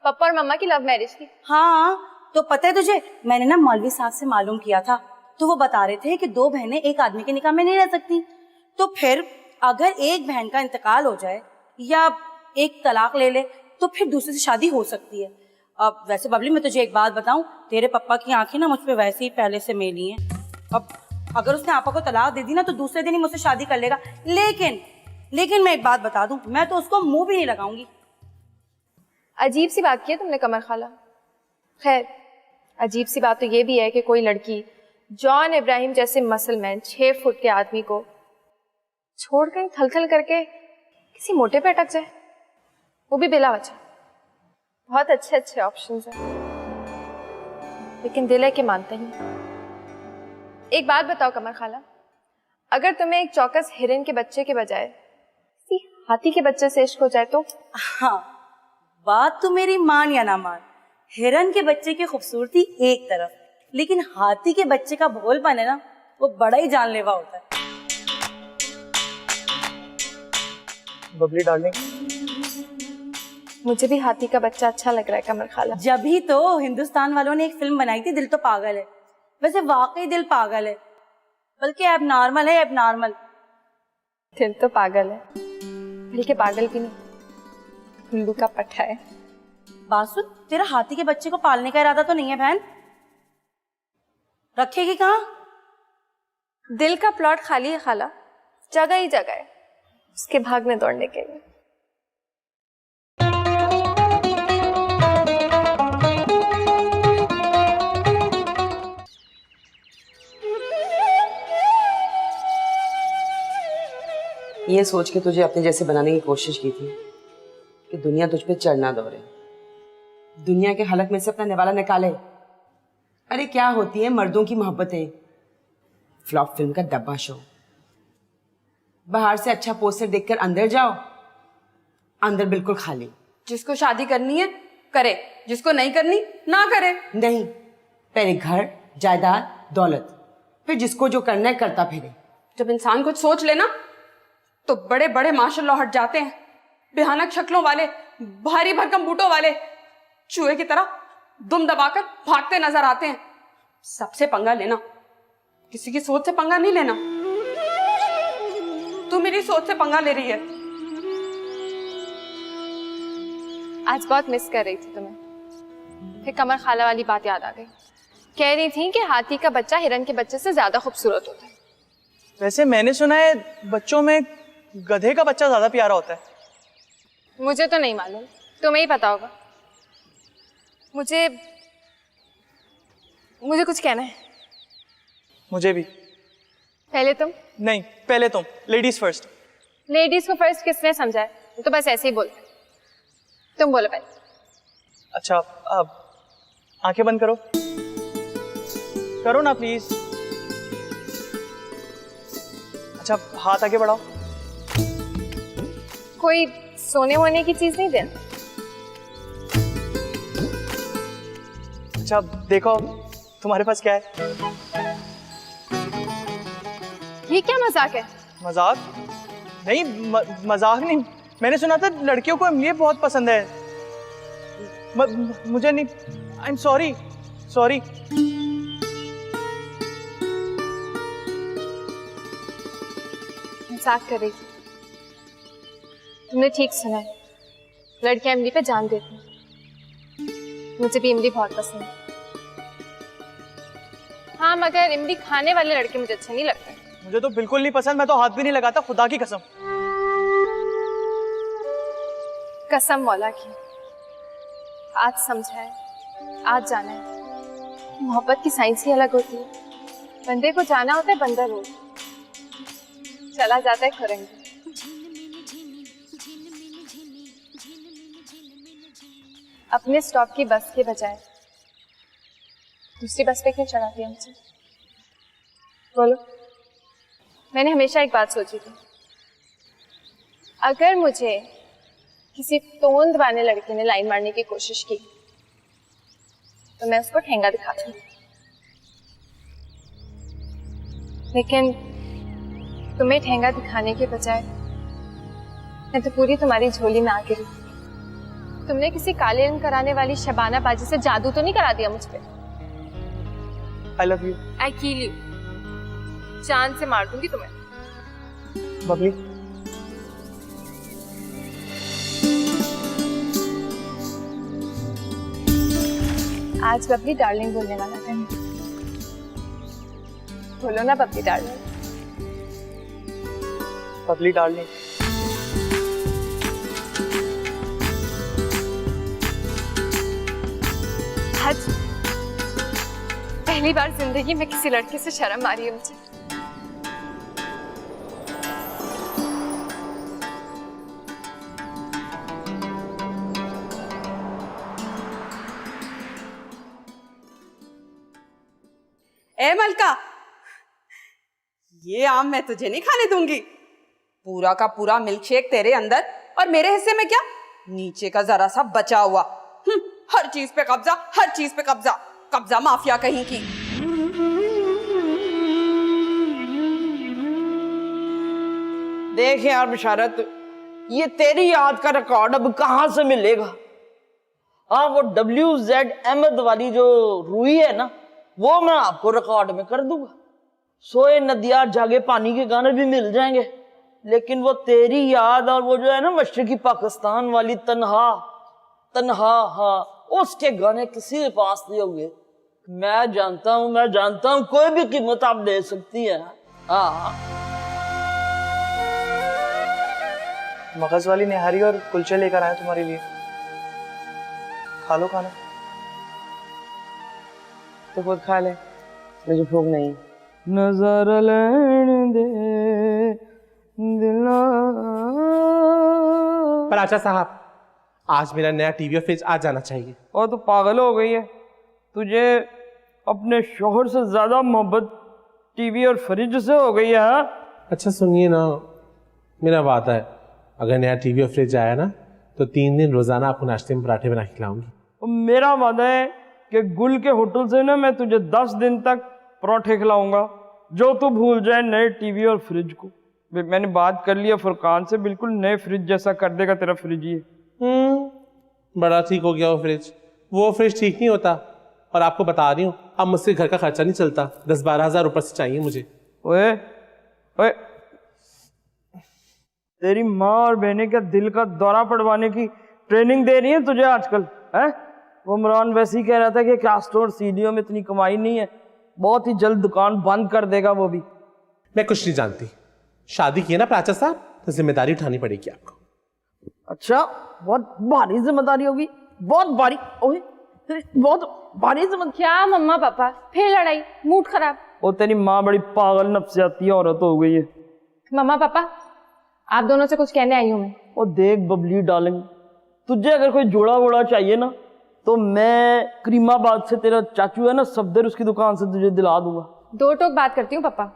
पापा और मम्मा की लव मैरिज थी। हाँ तो पता है तुझे, मैंने ना मौलवी साहब से मालूम किया था, तो वो बता रहे थे कि 2 बहनें एक आदमी के निकाह में नहीं रह सकती। तो फिर अगर एक बहन का इंतकाल हो जाए या एक तलाक ले ले तो फिर दूसरे से शादी हो सकती है। अब वैसे बबली मैं तुझे एक बात बताऊं, तेरे पप्पा की आंखें ना मुझ पे वैसे ही पहले से मेली हैं। अब अगर उसने आपा को तलाक दे दी ना तो दूसरे दिन ही मुझसे शादी कर लेगा। लेकिन मैं एक बात बता दूं, मैं तो उसको मुंह भी नहीं लगाऊंगी। अजीब सी बात की है तुमने कमर खाला। खैर, अजीब सी बात तो ये भी है कि कोई लड़की जॉन इब्राहिम जैसे मसलमैन 6 फुट के आदमी को छोड़ कर थल करके किसी मोटे पे अटक जाए, वो भी बिला वजह। बहुत अच्छे ऑप्शंस हैं, लेकिन दिल है कि मानते ही। एक बात बताओ कमर खाला, अगर तुम्हें एक चौकस हिरन के बच्चे के बजाय किसी हाथी के बच्चे से इश्क हो जाए तो? हाँ, बात तो मेरी मान या ना मान, हिरन के बच्चे की खूबसूरती एक तरफ, लेकिन हाथी के बच्चे का भोलपन है ना, वो बड़ा ही जानलेवा होता है। बबली डार्लिंग, मुझे भी हाथी का बच्चा अच्छा लग रहा है कमर खाला। जब ही तो हिंदुस्तान वालों ने एक फिल्म बनाई थी दिल तो पागल है। वैसे वाकई दिल पागल है, बल्कि एबनॉर्मल है, एबनॉर्मल। दिल तो पागल है, बल्कि पागल भी नहीं, उल्लू का पट्टा है। बासु, तेरा हाथी के बच्चे को पालने का इरादा तो नहीं है बहन? रखेगी कहाँ? दिल का प्लॉट खाली है खाला, जगह ही जगह है उसके भागने दौड़ने के लिए। ये सोच के तुझे अपने जैसे बनाने की कोशिश की थी कि दुनिया तुझ पे चढ़ना दौड़े, दुनिया के हलक में से अपना निवाला निकाले। अरे क्या होती है मर्दों की मोहब्बतें, फ्लॉप फिल्म का डब्बा शो। बाहर से अच्छा पोस्टर देखकर अंदर जाओ, अंदर बिल्कुल खाली। जिसको शादी करनी है करे, जिसको नहीं करनी ना करे। नहीं, पहले घर जायदाद दौलत, फिर जिसको जो करना है करता फिरे। जब इंसान कुछ सोच लेना तो बड़े बड़े माशाल्लाह हट जाते हैं, भयानक शक्लों वाले, भारी भरकम बूटों वाले चूहे की तरह दुम दबाकर भागते नजर आते हैं। सबसे पंगा लेना, किसी की सोच से पंगा नहीं लेना। तू मेरी सोच से पंगा ले रही है। आज बहुत मिस कर रही थी तुम्हें, फिर कमर खाला वाली बात याद आ गई। कह रही थी कि हाथी का बच्चा हिरन के बच्चे से ज्यादा खूबसूरत होता है। वैसे मैंने सुना है बच्चों में गधे का बच्चा ज्यादा प्यारा होता है। मुझे तो नहीं मालूम, तुम्हें ही पता होगा। मुझे कुछ कहना है। मुझे भी। पहले तुम। नहीं, पहले तुम। Ladies first. लेडीज को फर्स्ट किसने समझा है? तो बस ऐसे ही बोलते। तुम बोलो पहले। अच्छा, अब आंखें बंद करो, करो ना प्लीज। अच्छा, हाथ आगे बढ़ाओ। कोई सोने वोने की चीज नहीं देना? अच्छा देखो तुम्हारे पास क्या है। ये क्या मजाक है? मजाक नहीं, मजाक नहीं। मैंने सुना था लड़कियों को ये बहुत पसंद है। मुझे नहीं। I am sorry. मजाक कर रही थी। तुमने ठीक सुना है, लड़कियां इमली पे जान देती हैं। मुझे भी इमली बहुत पसंद है। हाँ, मगर इमली खाने वाले लड़के मुझे अच्छे नहीं लगते। मुझे तो बिल्कुल नहीं पसंद, मैं तो हाथ भी नहीं लगाता, खुदा की कसम। कसम मौला की। आज समझा है, आज जाना है। मोहब्बत की साइंस ही अलग होती है। बंदे को जाना होता है बंदर रोड, चला जाता है खुरंगी। अपने स्टॉप की बस के बजाय दूसरी बस पे क्यों चढ़ाती है मुझे? बोलो। मैंने हमेशा एक बात सोची थी अगर मुझे किसी तोंद वाले लड़के ने लाइन मारने की कोशिश की तो मैं उसको ठेंगा दिखा दूंगी, लेकिन तुम्हें ठेंगा दिखाने के बजाय मैं तो पूरी तुम्हारी झोली में आ गिरी। तुमने किसी काले रंग कराने वाली शबाना बाजी से जादू तो नहीं करा दिया मुझ पे? I love you. I kill you, जान से मार दूंगी तुम्हें। बबली, आज बबली डार्लिंग बोलने वाला था। बोलो ना बबली डार्लिंग। बबली डार्लिंग, आज पहली बार जिंदगी में किसी लड़के से शर्म आ रही है मुझे। ए मलका, ये आम मैं तुझे नहीं खाने दूंगी। पूरा का पूरा मिल्कशेक तेरे अंदर और मेरे हिस्से में क्या, नीचे का जरा सा बचा हुआ। हर चीज पे कब्जा, हर चीज पे कब्जा, कब्जा माफिया कहीं की। देख यार बिशारत, ये तेरी याद का रिकॉर्ड अब कहां से मिलेगा? हाँ, वो WZ अहमद वाली जो रूही है ना, वो मैं आपको रिकॉर्ड में कर दूंगा। सोए नदिया जागे पानी के गाने भी मिल जाएंगे, लेकिन वो तेरी याद और वो जो है ना मशरकी पाकिस्तान वाली तन्हा तन्हा, हाँ, उसके गाने किसी के पास नहीं होंगे। मैं जानता हूँ कोई भी कीमत आप दे सकती है। हाँ, मगज वाली निहारी और कुलचे लेकर आए तुम्हारे लिए, खा लो खाना। तो खुद खा ले, मुझे भूख नहीं। नजर लेने दे दिला। पर आचा साहब, आज मेरा नया टीवी और फ्रिज आ जाना चाहिए। और तो पागल हो गई है, तुझे अपने शोहर से ज्यादा मोहब्बत टीवी और फ्रिज से हो गई है। हाँ? अच्छा सुनिए ना, मेरा वादा है, अगर नया टीवी और फ्रिज आया ना तो 3 दिन रोजाना आपको नाश्ते में पराठे बना के खिलाऊंगी। और मेरा वादा है कि गुल के होटल से ना मैं तुझे 10 दिन तक पराठे खिलाऊंगा, जो तू भूल जाए नए टीवी और फ्रिज को। मैंने बात कर लिया फुरकान से, बिल्कुल नए फ्रिज जैसा कर देगा तेरा फ्रिज ये। बड़ा ठीक हो गया वो फ्रिज ठीक नहीं होता। और आपको बता रही हूँ, अब मुझसे घर का खर्चा नहीं चलता, 10-12 हज़ार ऊपर से चाहिए मुझे। ओए ओए, तेरी माँ और बहने का दिल का दौरा पड़वाने की ट्रेनिंग दे रही है तुझे आजकल, है? वो इमरान वैसे ही कह रहा था कि कैस्टोर सीडीओ में इतनी कमाई नहीं है, बहुत ही जल्द दुकान बंद कर देगा वो भी। मैं कुछ नहीं जानती, शादी की है ना प्राचा साहब, तो जिम्मेदारी उठानी पड़ेगी आपको। अच्छा, बहुत भारी जिम्मेदारी होगी, बहुत भारी। ओए, बहुत भारी जिम्मेदारी। क्या मम्मा पापा फिर लड़ाई, मूड खराब? वो तेरी माँ बड़ी पागल नफ्सियाती औरत हो गई है। मम्मा पापा, आप दोनों से कुछ कहने आई हूँ मैं। वो देख बबली डार्लिंग, तुझे अगर कोई जोड़ा वोड़ा चाहिए ना, तो मैं करीमाबाद से तेरा चाचू है ना सफदर, उसकी दुकान से तुझे दिला दूंगा। 2 टोक बात करती हूँ पापा,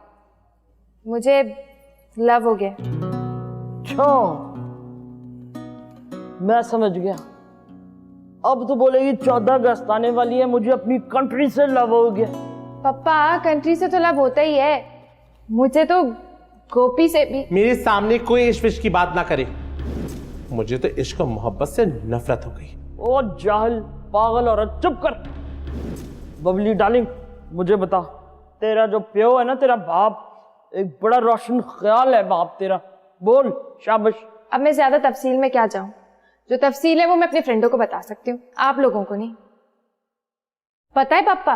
मुझे लव हो गया। अच्छा, मैं समझ गया। अब तो बोलेगी 14 अगस्त आने वाली है, मुझे अपनी कंट्री से लव हो गया। पापा, कंट्री से तो लव होता ही है, मुझे तो गोपी से भी। मेरे सामने कोई इश्क विश्क की बात ना करे, मुझे तो इश्क और मोहब्बत से नफरत हो गई। ओ जाहिल पागल औरत, चुप कर। बबली डार्लिंग, मुझे बता, तेरा जो प्यो है ना, तेरा बाप, एक बड़ा रोशन ख्याल है बाप तेरा, बोल शाबाश। अब मैं ज्यादा तफसील में क्या जाऊं, जो तफसील है वो मैं अपने फ्रेंडों को बता सकती हूँ, आप लोगों को नहीं। पता है पापा,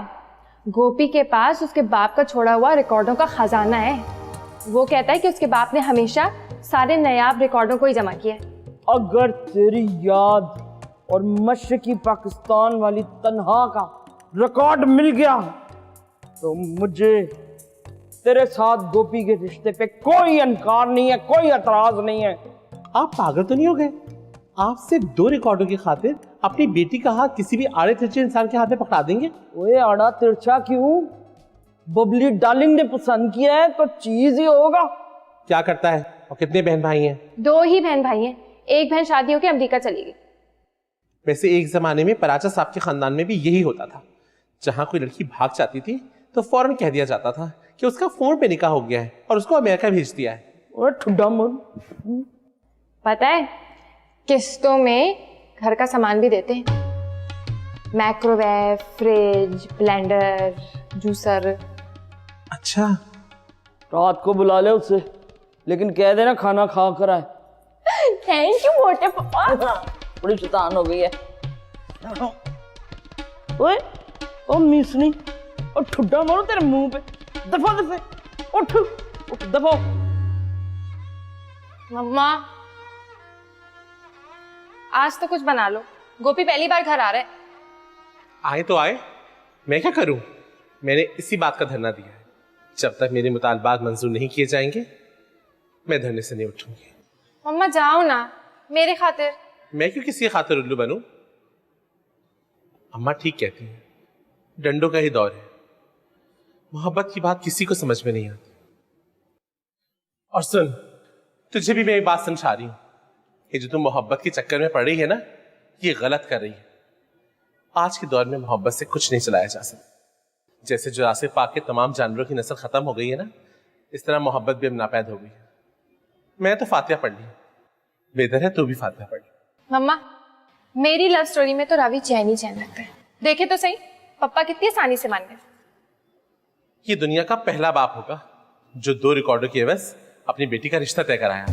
गोपी के पास उसके बाप का छोड़ा हुआ रिकॉर्डों का खजाना है। वो कहता है कि उसके बाप ने हमेशा सारे नायाब रिकॉर्डों को ही जमा किया है। अगर तेरी याद और मशरकी पाकिस्तान वाली तन्हा का रिकॉर्ड मिल गया तो मुझे तेरे साथ गोपी के रिश्ते पे कोई इनकार नहीं है, कोई एतराज नहीं है। आप पागल तो नहीं हो गए? आप सिर्फ 2 रिकॉर्डों की खातिर अपनी बेटी का हाथ किसी भी आड़े तिरछे इंसान के हाथ में पकड़ा देंगे? ओए, आड़ा तिरछा क्यों? बबली डार्लिंग ने पसंद किया है तो चीज ही होगा। क्या करता है? और कितने बहन भाई हैं? 2 ही बहन भाई हैं। एक बहन शादी होकर अमेरिका चली गई। वैसे एक जमाने में पराचा साहब के खानदान में भी यही होता था। जहां कोई लड़की भाग जाती थी तो फौरन कह दिया जाता था कि उसका फोन पे निकाह हो गया है और उसको अमेरिका भेज दिया है। और ठुड्डा मन, पता है, किस्तों में घर का सामान भी देते हैं। Microwave, fridge, blender, juicer. अच्छा, रात को बुला ले उसे, लेकिन कह देना खाना खा कर आए। थैंक यू मोटे पापा। बड़ी शैतान हो गई है। ओए, ओ मिसनी, और ठुड्डा मारो तेरे मुंह पे। दफा दफे, उठ उठ दफा। मम्मा, आज तो कुछ बना लो। गोपी पहली बार घर आ रहा है। आए तो आए, मैं क्या करूं? मैंने इसी बात का धरना दिया है। जब तक मेरे मुतालबात मंजूर नहीं किए जाएंगे मैं धरने से नहीं उठूंगी। मम्मा जाओ ना, मेरे खातिर। मैं क्यों किसी खातिर उल्लू बनूं? अम्मा ठीक कहती हैं, डंडों का ही दौर है। मोहब्बत की बात किसी को समझ में नहीं आती। और सुन, तुझे भी मैं एक बात समझा रही हूं, ये जो तुम मोहब्बत के चक्कर में पड़ रही है ना, ये गलत कर रही है। आज के दौर में मोहब्बत से कुछ नहीं चलाया जा सकता। जैसे जुरासिक पार्क के तमाम जानवरों की नस्ल खत्म हो गई है ना, इस तरह मोहब्बत भी अब नापैद हो गई है। मैं तो फातिहा पढ़ ली, बेहतर है तू भी फातिहा पढ़ ली। मम्मा, मेरी लव स्टोरी में तो रवि चैन ही चैन लगता है। देखे तो सही, पापा कितनी आसानी से मान गए। ये दुनिया का पहला बाप होगा जो 2 रिकॉर्डों की एवज अपनी बेटी का रिश्ता तय कराया।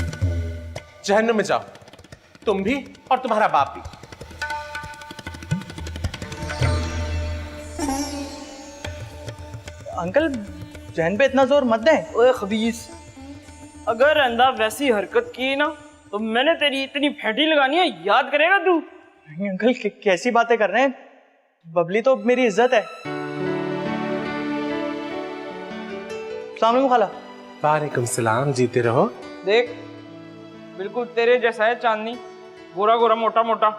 जहन्नुम में जाओ, तुम भी और तुम्हारा बाप भी। अंकल, जहन पे इतना जोर मत दें। ओए खबीस, अगर अंधा वैसी हरकत की ना तो मैंने तेरी इतनी फेंटी लगानी है, याद करेगा तू? नहीं अंकल, कैसी बातें कर रहे हैं? बबली तो मेरी इज्जत है। अस्सलाम वालेकुम खाला। वालेकुम सलाम, जीते रहो। देख, बिल्कुल तेरे जैसा है चांदनी, गोरा गोरा मोटा मोटा।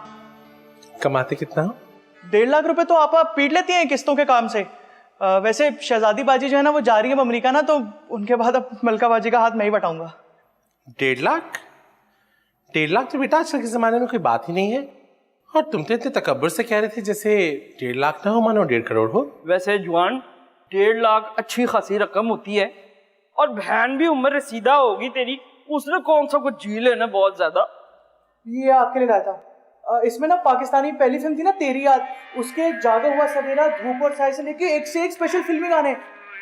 कमाते कितना हो? 1.5 लाख रुपए तो आप पीट लेती हैं किस्तों के काम से। वैसे शहजादी बाजी जो है ना, वो जा रही है अमेरिका ना, तो उनके बाद अब मलका बाजी का हाथ मैं ही बटाऊंगा। 1.5 लाख? 1.5 लाख तो बेटा आजकल के जमाने में कोई बात ही नहीं है। और तुम तो इतने तकब्बुर से कह रहे थे जैसे 1.5 लाख ना हो मानो 1.5 करोड़ हो। वैसे जवान, 1.5 लाख अच्छी खासी रकम होती है। और बहन भी उम्र रसीदा होगी तेरी, उसने कौन सा कुछ झील है ना बहुत ज्यादा। ये आपके लिए लाया था। इसमें ना पाकिस्तानी पहली फिल्म थी ना तेरी याद, उसके जागा हुआ सवेरा, धूप और साय से लेके एक से एक स्पेशल फिल्मी गाने।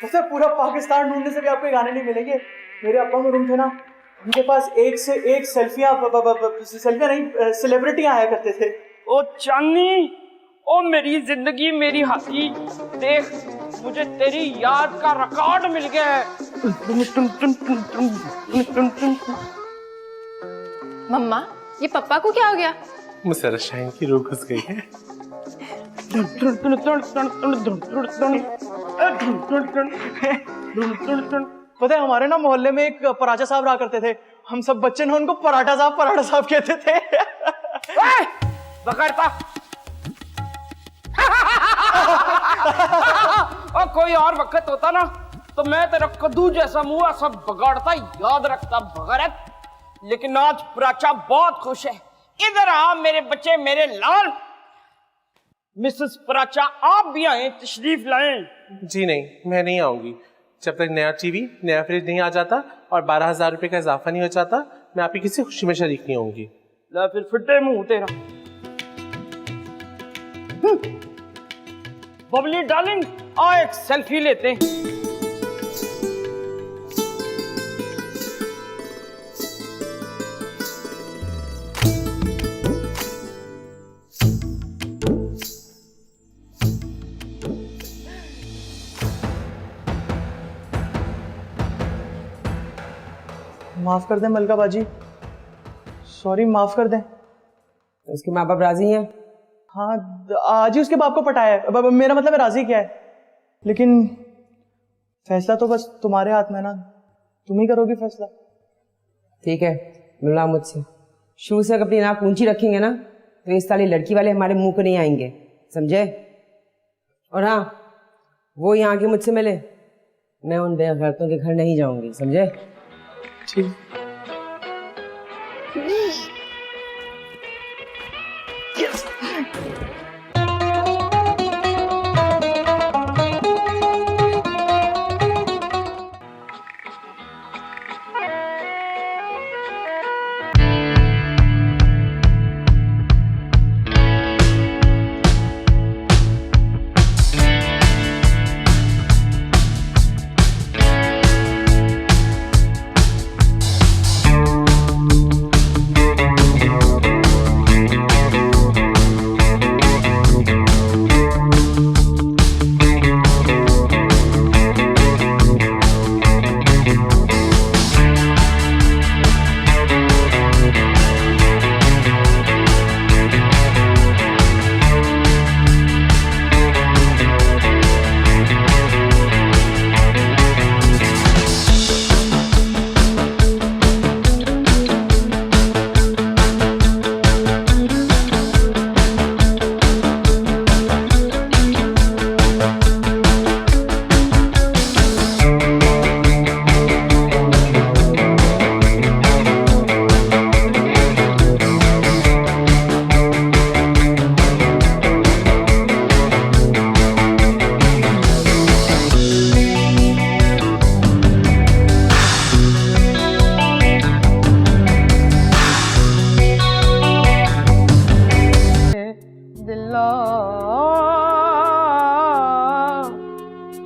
वैसे पूरा पाकिस्तान ढूंढने से भी आपको ये गाने नहीं मिलेंगे। मेरे अब्बा में रूम थे ना, उनके पास एक से एक सेल्फियां नहीं, सेलिब्रिटियां आया करते थे। ओ चांदनी, ओ मेरी जिंदगी मेरी हंसी, देख मुझे तेरी याद का रिकॉर्ड मिल गया है। मम्मा, ये पप्पा को क्या हो गया? मुसर्रत शाहीन की रूह घुस गई है। पता है, हमारे ना मोहल्ले में एक पराठा साहब रहा करते थे। हम सब बच्चे ना उनको पराठा साहब कहते थे। बकरता। और कोई और वक्त होता ना तो मैं तेरा कद्दू जैसा मुंह सब बगाड़ता, याद रखता बगैरत। लेकिन आज प्राचा बहुत खुश है। इधर आ मेरे बच्चे, मेरे लाल। मिसेस प्राचा, आप भी आए, तशरीफ लाएं। जी नहीं, मैं नहीं आऊंगी जब तक नया टीवी, नया फ्रिज नहीं आ जाता और 12,000 रुपए का इजाफा नहीं हो जाता। मैं आपकी किसी खुशी में शरीक नहीं होंगी। ला फिर फिटे मुंह तेरा। बबली डार्लिंग, आ एक सेल्फी लेते हैं। माफ कर दें मलका बाजी, सॉरी, माफ कर दें। उसके माँ बाप राजी हैं? हाँ, आज ही उसके बाप को पटाया है। मेरा मतलब है राजी क्या है, लेकिन फैसला तो बस तुम्हारे हाथ में ना, तुम ही करोगी फैसला। ठीक है, मिला मुझसे। शुरू से अपनी नाक ऊंची रखेंगे ना तो इस साली लड़की वाले हमारे मुंह को नहीं आएंगे, समझे? और हाँ, वो यहाँ के मुझसे मिले, मैं उन बेगैरतों के घर नहीं जाऊंगी, समझे? ठीक।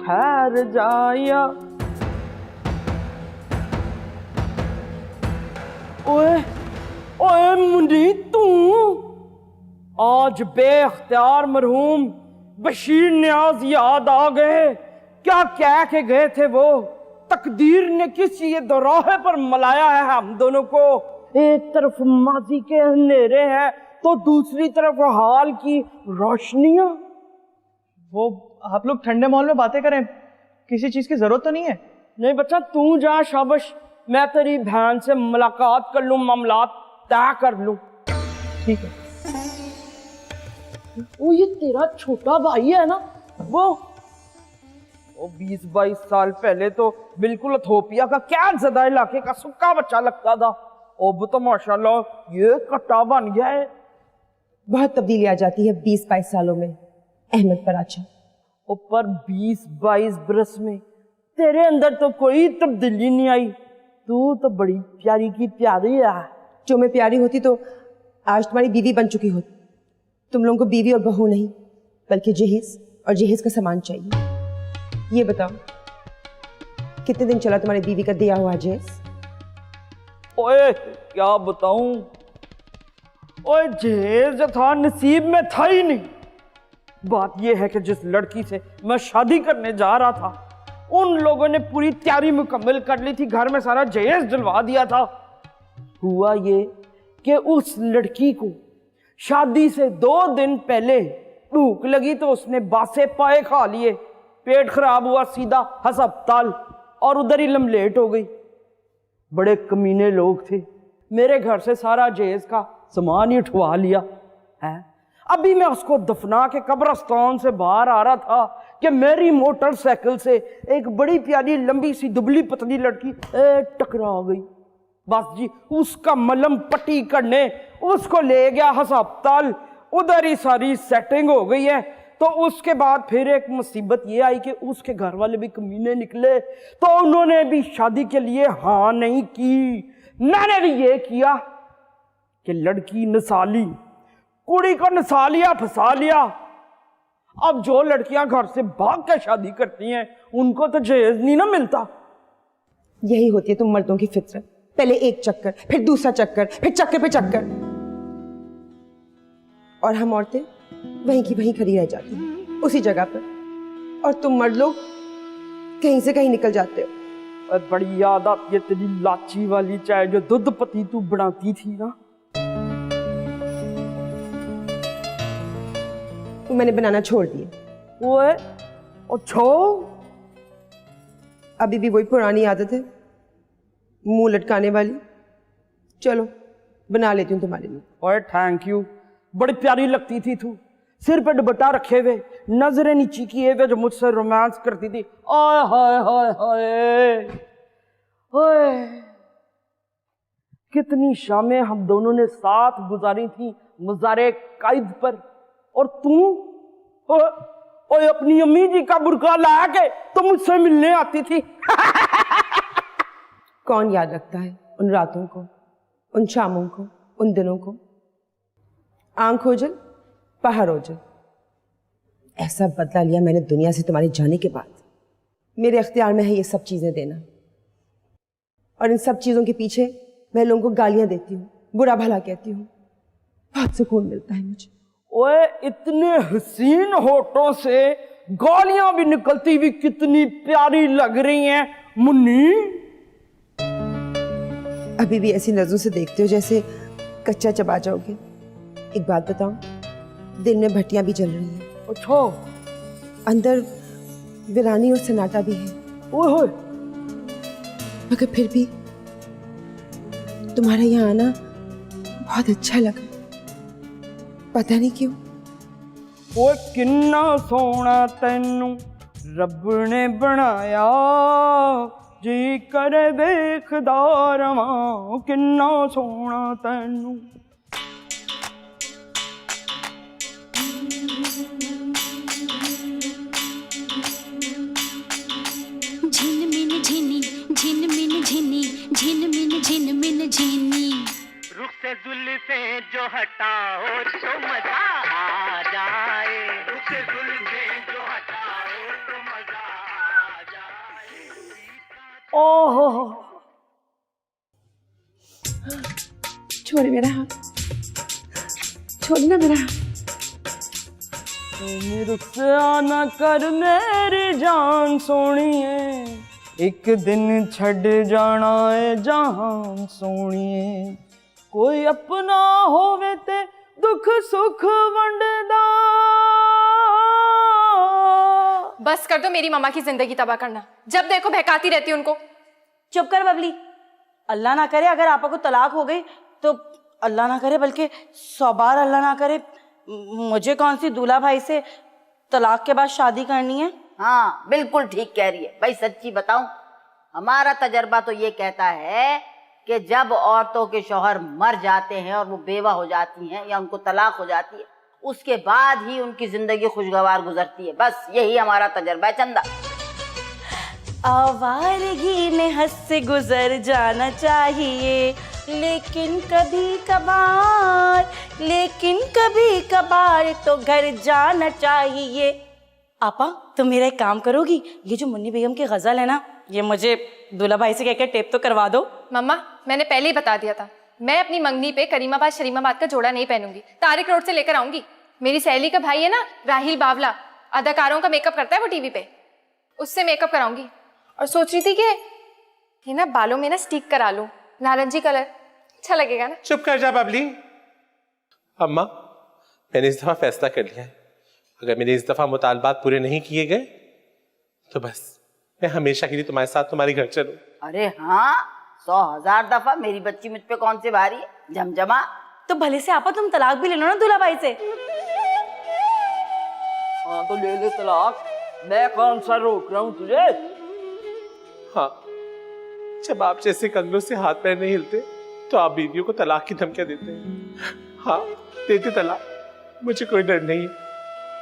ठहर जाया। ओए ओए मुंडी तू आज बेख्तियार मरहूम बशीर न्याज याद आ गए। क्या कह के गए थे वो? तकदीर ने किस ये दोराहे पर मलाया है हम दोनों को। एक तरफ माजी के अंधेरे हैं तो दूसरी तरफ हाल की रोशनियां। वो आप लोग ठंडे माहौल में बातें करें, किसी चीज की जरूरत तो नहीं है। नहीं बच्चा तू जा, शाबाश। मैं तेरी बहन से मुलाकात कर लूं, मामलात तय कर लूं। ठीक है। वो ये तेरा छोटा भाई है ना, वो 20-22 साल पहले तो बिल्कुल इथोपिया का क्या ज़दा इलाके का सुक्का बच्चा लगता था। अब तो माशाल्लाह ये कट्टा बन गया है। बहुत तब्दीली आ जाती है 20-22 सालों में अहमद पराचा। ऊपर 20-22 बरस में तेरे अंदर तो कोई तब्दीली नहीं आई। तू तो बड़ी प्यारी की प्यारी है। जो मैं प्यारी होती तो आज तुम्हारी बीवी बन चुकी होती। तुम लोगों को बीवी और बहू नहीं बल्कि जहेज और जहेज का सामान चाहिए। ये बताओ कितने दिन चला तुम्हारी बीवी का दिया हुआ जहेज? ओए क्या बताऊं, ओए जहेज था नसीब में था ही नहीं। बात यह है कि जिस लड़की से मैं शादी करने जा रहा था उन लोगों ने पूरी तैयारी मुकम्मल कर ली थी, घर में सारा जहेज दिलवा दिया था। हुआ ये कि उस लड़की को शादी से 2 दिन पहले भूख लगी तो उसने बासे पाए खा लिए, पेट खराब हुआ, सीधा अस्पताल और उधर ही लमलेट हो गई। बड़े कमीने लोग थे, मेरे घर से सारा जहेज का सामान ही उठवा लिया है। अभी मैं उसको दफना के कब्रिस्तान से बाहर आ रहा था कि मेरी मोटरसाइकिल से एक बड़ी प्यारी लंबी सी दुबली पतली लड़की टकरा गई। बस जी उसका मलम पट्टी करने उसको ले गया अस्पताल, उधर ही सारी सेटिंग हो गई है। तो उसके बाद फिर एक मुसीबत ये आई कि उसके घर वाले भी कमीने निकले, तो उन्होंने भी शादी के लिए हाँ नहीं की। मैंने भी ये किया कि लड़की नसा ली, कुड़ी को नसा लिया, फंसा लिया। अब जो लड़कियां घर से भाग के शादी करती हैं उनको तो जहेज नहीं ना मिलता। यही होती है तुम मर्दों की फितरत। पहले एक चक्कर, फिर दूसरा चक्कर, फिर चक्कर पे चक्कर, और हम औरतें वहीं की वहीं खड़ी रह जाती हैं उसी जगह पर, और तुम मर्द लोग कहीं से कहीं निकल जाते हो। और बड़ी याद आती है तेरी लाची वाली चाय जो दूध पत्ती तू बनाती थी ना। वो मैंने बनाना छोड़ दिए। ओए अच्छा, अभी भी वही पुरानी आदत है मुंह लटकाने वाली। चलो बना लेती हूँ तुम्हारे लिए। ओए थैंक यू, बड़ी प्यारी लगती थी तू, सिर पे दुपट्टा रखे हुए, नजरें नीची किए हुए, जो मुझसे रोमांस करती थी। आय हाय हाय हाय, ओए कितनी शामें हम दोनों ने साथ गुजारी थी मज़ारे कायद पर, और तू ओए अपनी अम्मी जी का बुरका ला के तो मुझसे मिलने आती थी। कौन याद रखता है उन रातों को, उन शामों को, उन दिनों को? आंख ओझल पहाड़ ओझल। ऐसा बदला लिया मैंने दुनिया से तुम्हारे जाने के बाद। मेरे अख्तियार में है ये सब चीजें देना, और इन सब चीजों के पीछे मैं लोगों को गालियां देती हूँ, बुरा भला कहती हूँ। बहुत सुकून मिलता है मुझे। ओए इतने हसीन होठों से गालियां भी निकलती हुई कितनी प्यारी लग रही हैं मुन्नी। अभी भी ऐसी नजरों से देखते हो जैसे कच्चा चबा जाओगे। एक बात बताऊं, दिल में भट्टियां भी जल रही हैं। अच्छा, अंदर वीरानी और सन्नाटा भी है। ओए होए, मगर फिर भी तुम्हारा यहाँ आना बहुत अच्छा लगा, पता नहीं क्यों। ओए किन्ना सोना तैनू रब ने बनाया, जी करे देखदा रवां, किन्ना सोना तैनू। झिनमिन झिनी झिनमिन झिनी झिनमिन झिनमिन झिनी, रुख से जुल्फे जो हटाओ तो मजा आ जाए, रुख से जुल्फे जो हटाओ तो मजा आ जाए। ओहो, छोड़ मेरा हाथ, छोड़ना मेरा हाथ। रुख से आना कर मेरी जान सोनिए, एक दिन छड़ जाना है जहान सोनिए। कोई अपना होवे ते दुख सुख वंडदा। बस कर दो मेरी मम्मा की जिंदगी तबाह करना, जब देखो बहकाती रहती उनको। चुप कर बबली। अल्लाह ना करे अगर आपा को तलाक हो गई तो अल्लाह ना करे, बल्कि 100 बार अल्लाह ना करे, मुझे कौन सी दूल्हा भाई से तलाक के बाद शादी करनी है। हाँ बिल्कुल ठीक कह रही है भाई। सच्ची बताऊं, हमारा तजर्बा तो ये कहता है कि जब औरतों के शौहर मर जाते हैं और वो बेवा हो जाती हैं या उनको तलाक हो जाती है, उसके बाद ही उनकी जिंदगी खुशगवार गुजरती है। बस यही हमारा तजर्बा है चंदा। आवारगी में हंस से गुजर जाना चाहिए, लेकिन कभी कभार तो घर जाना चाहिए। आपा तुम मेरा एक काम करोगी, ये जो मुन्नी बेगम की गजल है ना, ये मुझे दूल्हा भाई से कहकर टेप तो करवा दो। मम्मा मैंने पहले ही बता दिया था, मैं अपनी मंगनी पे करीमाबाद शरीमाबाद का जोड़ा नहीं पहनूंगी, तारिक रोड से लेकर आऊंगी। मेरी सहेली का भाई है ना राहिल बावला, अदाकारों का मेकअप करता है वो टीवी पे, उससे मेकअप कराऊंगी। और सोच रही थी कि ये ना बालों में ना स्टिक करा लूं, नारंगी कलर, अच्छा लगेगा ना। चुप कर जा बबली। अम्मा मैंने इस दफा फैसला कर लिया है, अगर मेरे इस दफा मुतालबात पूरे नहीं किए गए तो बस मैं हमेशा के लिए तुम्हारे साथ तुम्हारे घर चलूं। अरे हाँ, 100,000 दफा मेरी बच्ची मुझ पे कौन सी भारी है, जमजमा। तो भले से आपा तुम तलाक भी ले लो ना दूल्हा भाई से। हाँ तो ले ले तलाक, मैं कौन सा रोक रहा हूँ तुझे। हाँ, जब आप जैसे कंगलों से हाथ पैर नहीं हिलते तो आप बीवियों को तलाक की धमकियां देते हैं। हाँ देते तलाक, मुझे कोई डर नहीं है,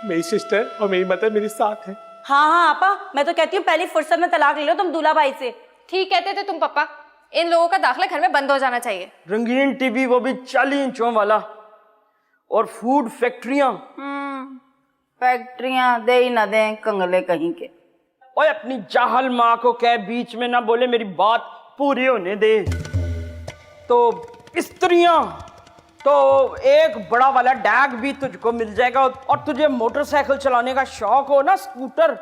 मेरी सिस्टर और मेरी मदर मेरे साथ है। हाँ आपा, मैं तो कहती हूँ पहली फुर्सत में तलाक ले लो तुम दूल्हा भाई से। ठीक कहते थे तुम पापा, इन लोगों का दाखिला घर में बंद हो जाना चाहिए। रंगीन टीवी वो भी 40 इंचों वाला, और फूड फैक्ट्रियां। फैक्ट्रियां दे ही ना दें कंगले कहीं के। ओए अपनी जाहल माँ को कह बीच में ना बोले, मेरी बात पूरी होने दे। तो स्त्रियां तो एक बड़ा वाला डैग भी तुझको मिल जाएगा, और तुझे मोटरसाइकिल चलाने का शौक हो ना, स्कूटर,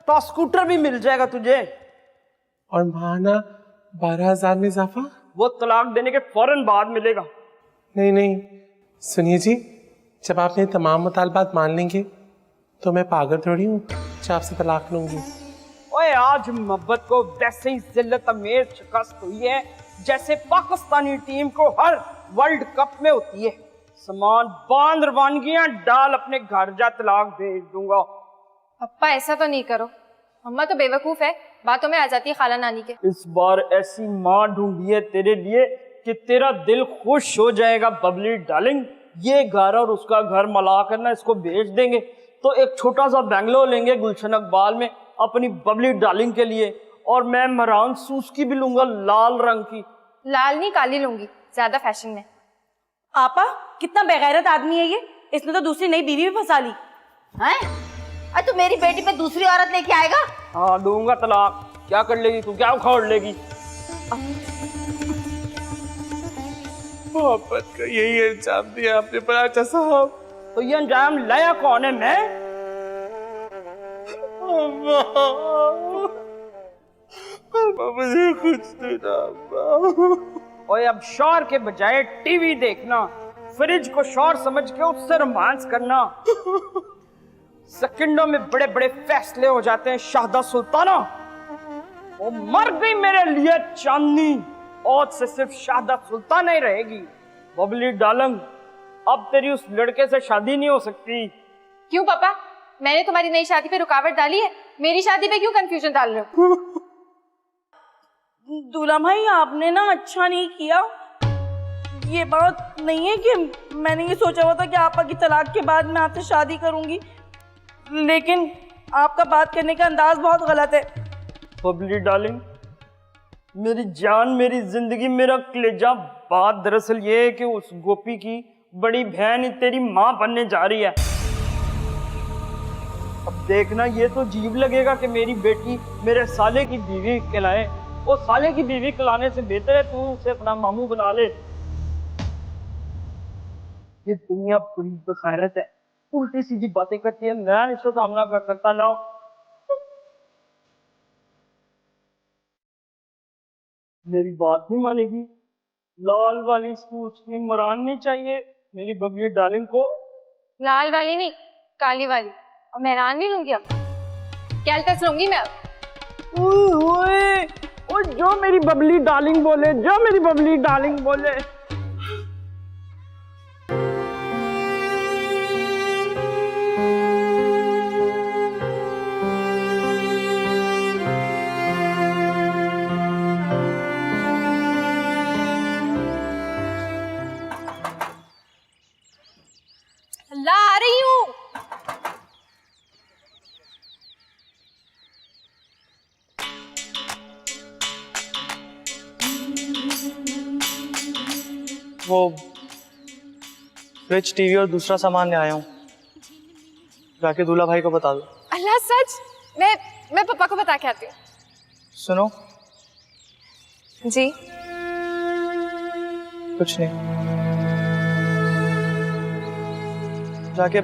तो स्कूटर भी मिल जाएगा तुझे। और माना 12,000 में इजाफा, वो तलाक देने के फौरन बाद मिलेगा। नहीं नहीं सुनिए जी, जब आप मेरे तमाम मुतालबात मान लेंगे तो मैं पागल थोड़ी हूँ जो आपसे तलाक लूंगी। ओए आज मोहब्बत को वैसे ही जिल्लत में शिकस्त हुई है जैसे पाकिस्तानी टीम को हर वर्ल्ड कप में होती है। सामान बांध रवानगियां डाल, अपने घर जा, तलाक भेज दूंगा। पप्पा ऐसा तो नहीं करो, अम्मा तो बेवकूफ है, बातों में आ जाती है खाला नानी के। इस बार ऐसी माँ ढूंढी है तेरे लिए कि तेरा दिल खुश हो जाएगा बबली डार्लिंग। ये घर और उसका घर मिला कर ना इसको बेच देंगे तो एक छोटा सा बंगलो लेंगे गुलशन अकबाल में अपनी बबली डार्लिंग के लिए, और मैं मरान सूस की भी लूंगा लाल रंग की। लाल नहीं काली लूंगी, ज्यादा फैशन में। आपा कितना बेगैरत आदमी है ये, इसने तो दूसरी नई बीवी भी फंसा ली। हैं? अरे तू मेरी बेटी पे दूसरी औरत लेके आएगा? हाँ दूंगा तलाक। क्या कर लेगी तू, क्या उखाड़ लेगी? मोहब्बत का यही अंजाम दिया आपने पराचा साहब। तो ये अंजाम लाया कौन है? मैं? मुझे कुछ देना। ओए अब शौहर के बजाय टीवी देखना, फ्रिज को शौहर समझ के उससे रोमांस करना। सेकंडों में बड़े बड़े फैसले हो जाते हैं। शाहदा सुल्ताना वो मर गई मेरे लिए चांदनी, और से सिर्फ शाहदा सुल्ताना ही रहेगी। बबली डार्लिंग अब तेरी उस लड़के से शादी नहीं हो सकती। क्यों पापा, मैंने तुम्हारी नई शादी पे रुकावट डाली है, मेरी शादी पे क्यों कंफ्यूजन डाल रहे हो? दूल्हा भाई आपने ना अच्छा नहीं किया। ये बात नहीं है कि मैंने ये सोचा हुआ था कि आपा की तलाक के बाद मैं आपसे शादी करूंगी, लेकिन आपका बात करने का अंदाज बहुत गलत है। बबली डार्लिंग मेरी जान, मेरी जिंदगी, मेरा कलेजा, बात दरअसल ये है कि उस गोपी की बड़ी बहन तेरी माँ बनने जा रही है। अब देखना, ये तो अजीब लगेगा कि मेरी बेटी मेरे साले की बीवी कहलाए। वो साले की बीवी कहलाने से बेहतर है तू उसे अपना मामू बना ले। ये दुनिया बड़ी बखैरत है, उल्टी सीधी बातें करती है, मैं इसका सामना कर सकता ना। मेरी बात नहीं मानेगी। लाल वाली सूट में मरान नहीं चाहिए मेरी बबली डार्लिंग को। लाल वाली नहीं, काली वाली। और मेहरान भी लूंगी, अब कैलकस लूंगी मैं अब। ओए ओए, जो मेरी बबली डार्लिंग बोले, जो मेरी बबली डार्लिंग बोले। ला आ रही हूँ। वो फ्रिज, टीवी और दूसरा सामान ले आया हूँ, जाके दूल्हा भाई को बता दो। अल्लाह सच? मैं पापा को बता के आती हूँ। सुनो। जी? कुछ नहीं, जाके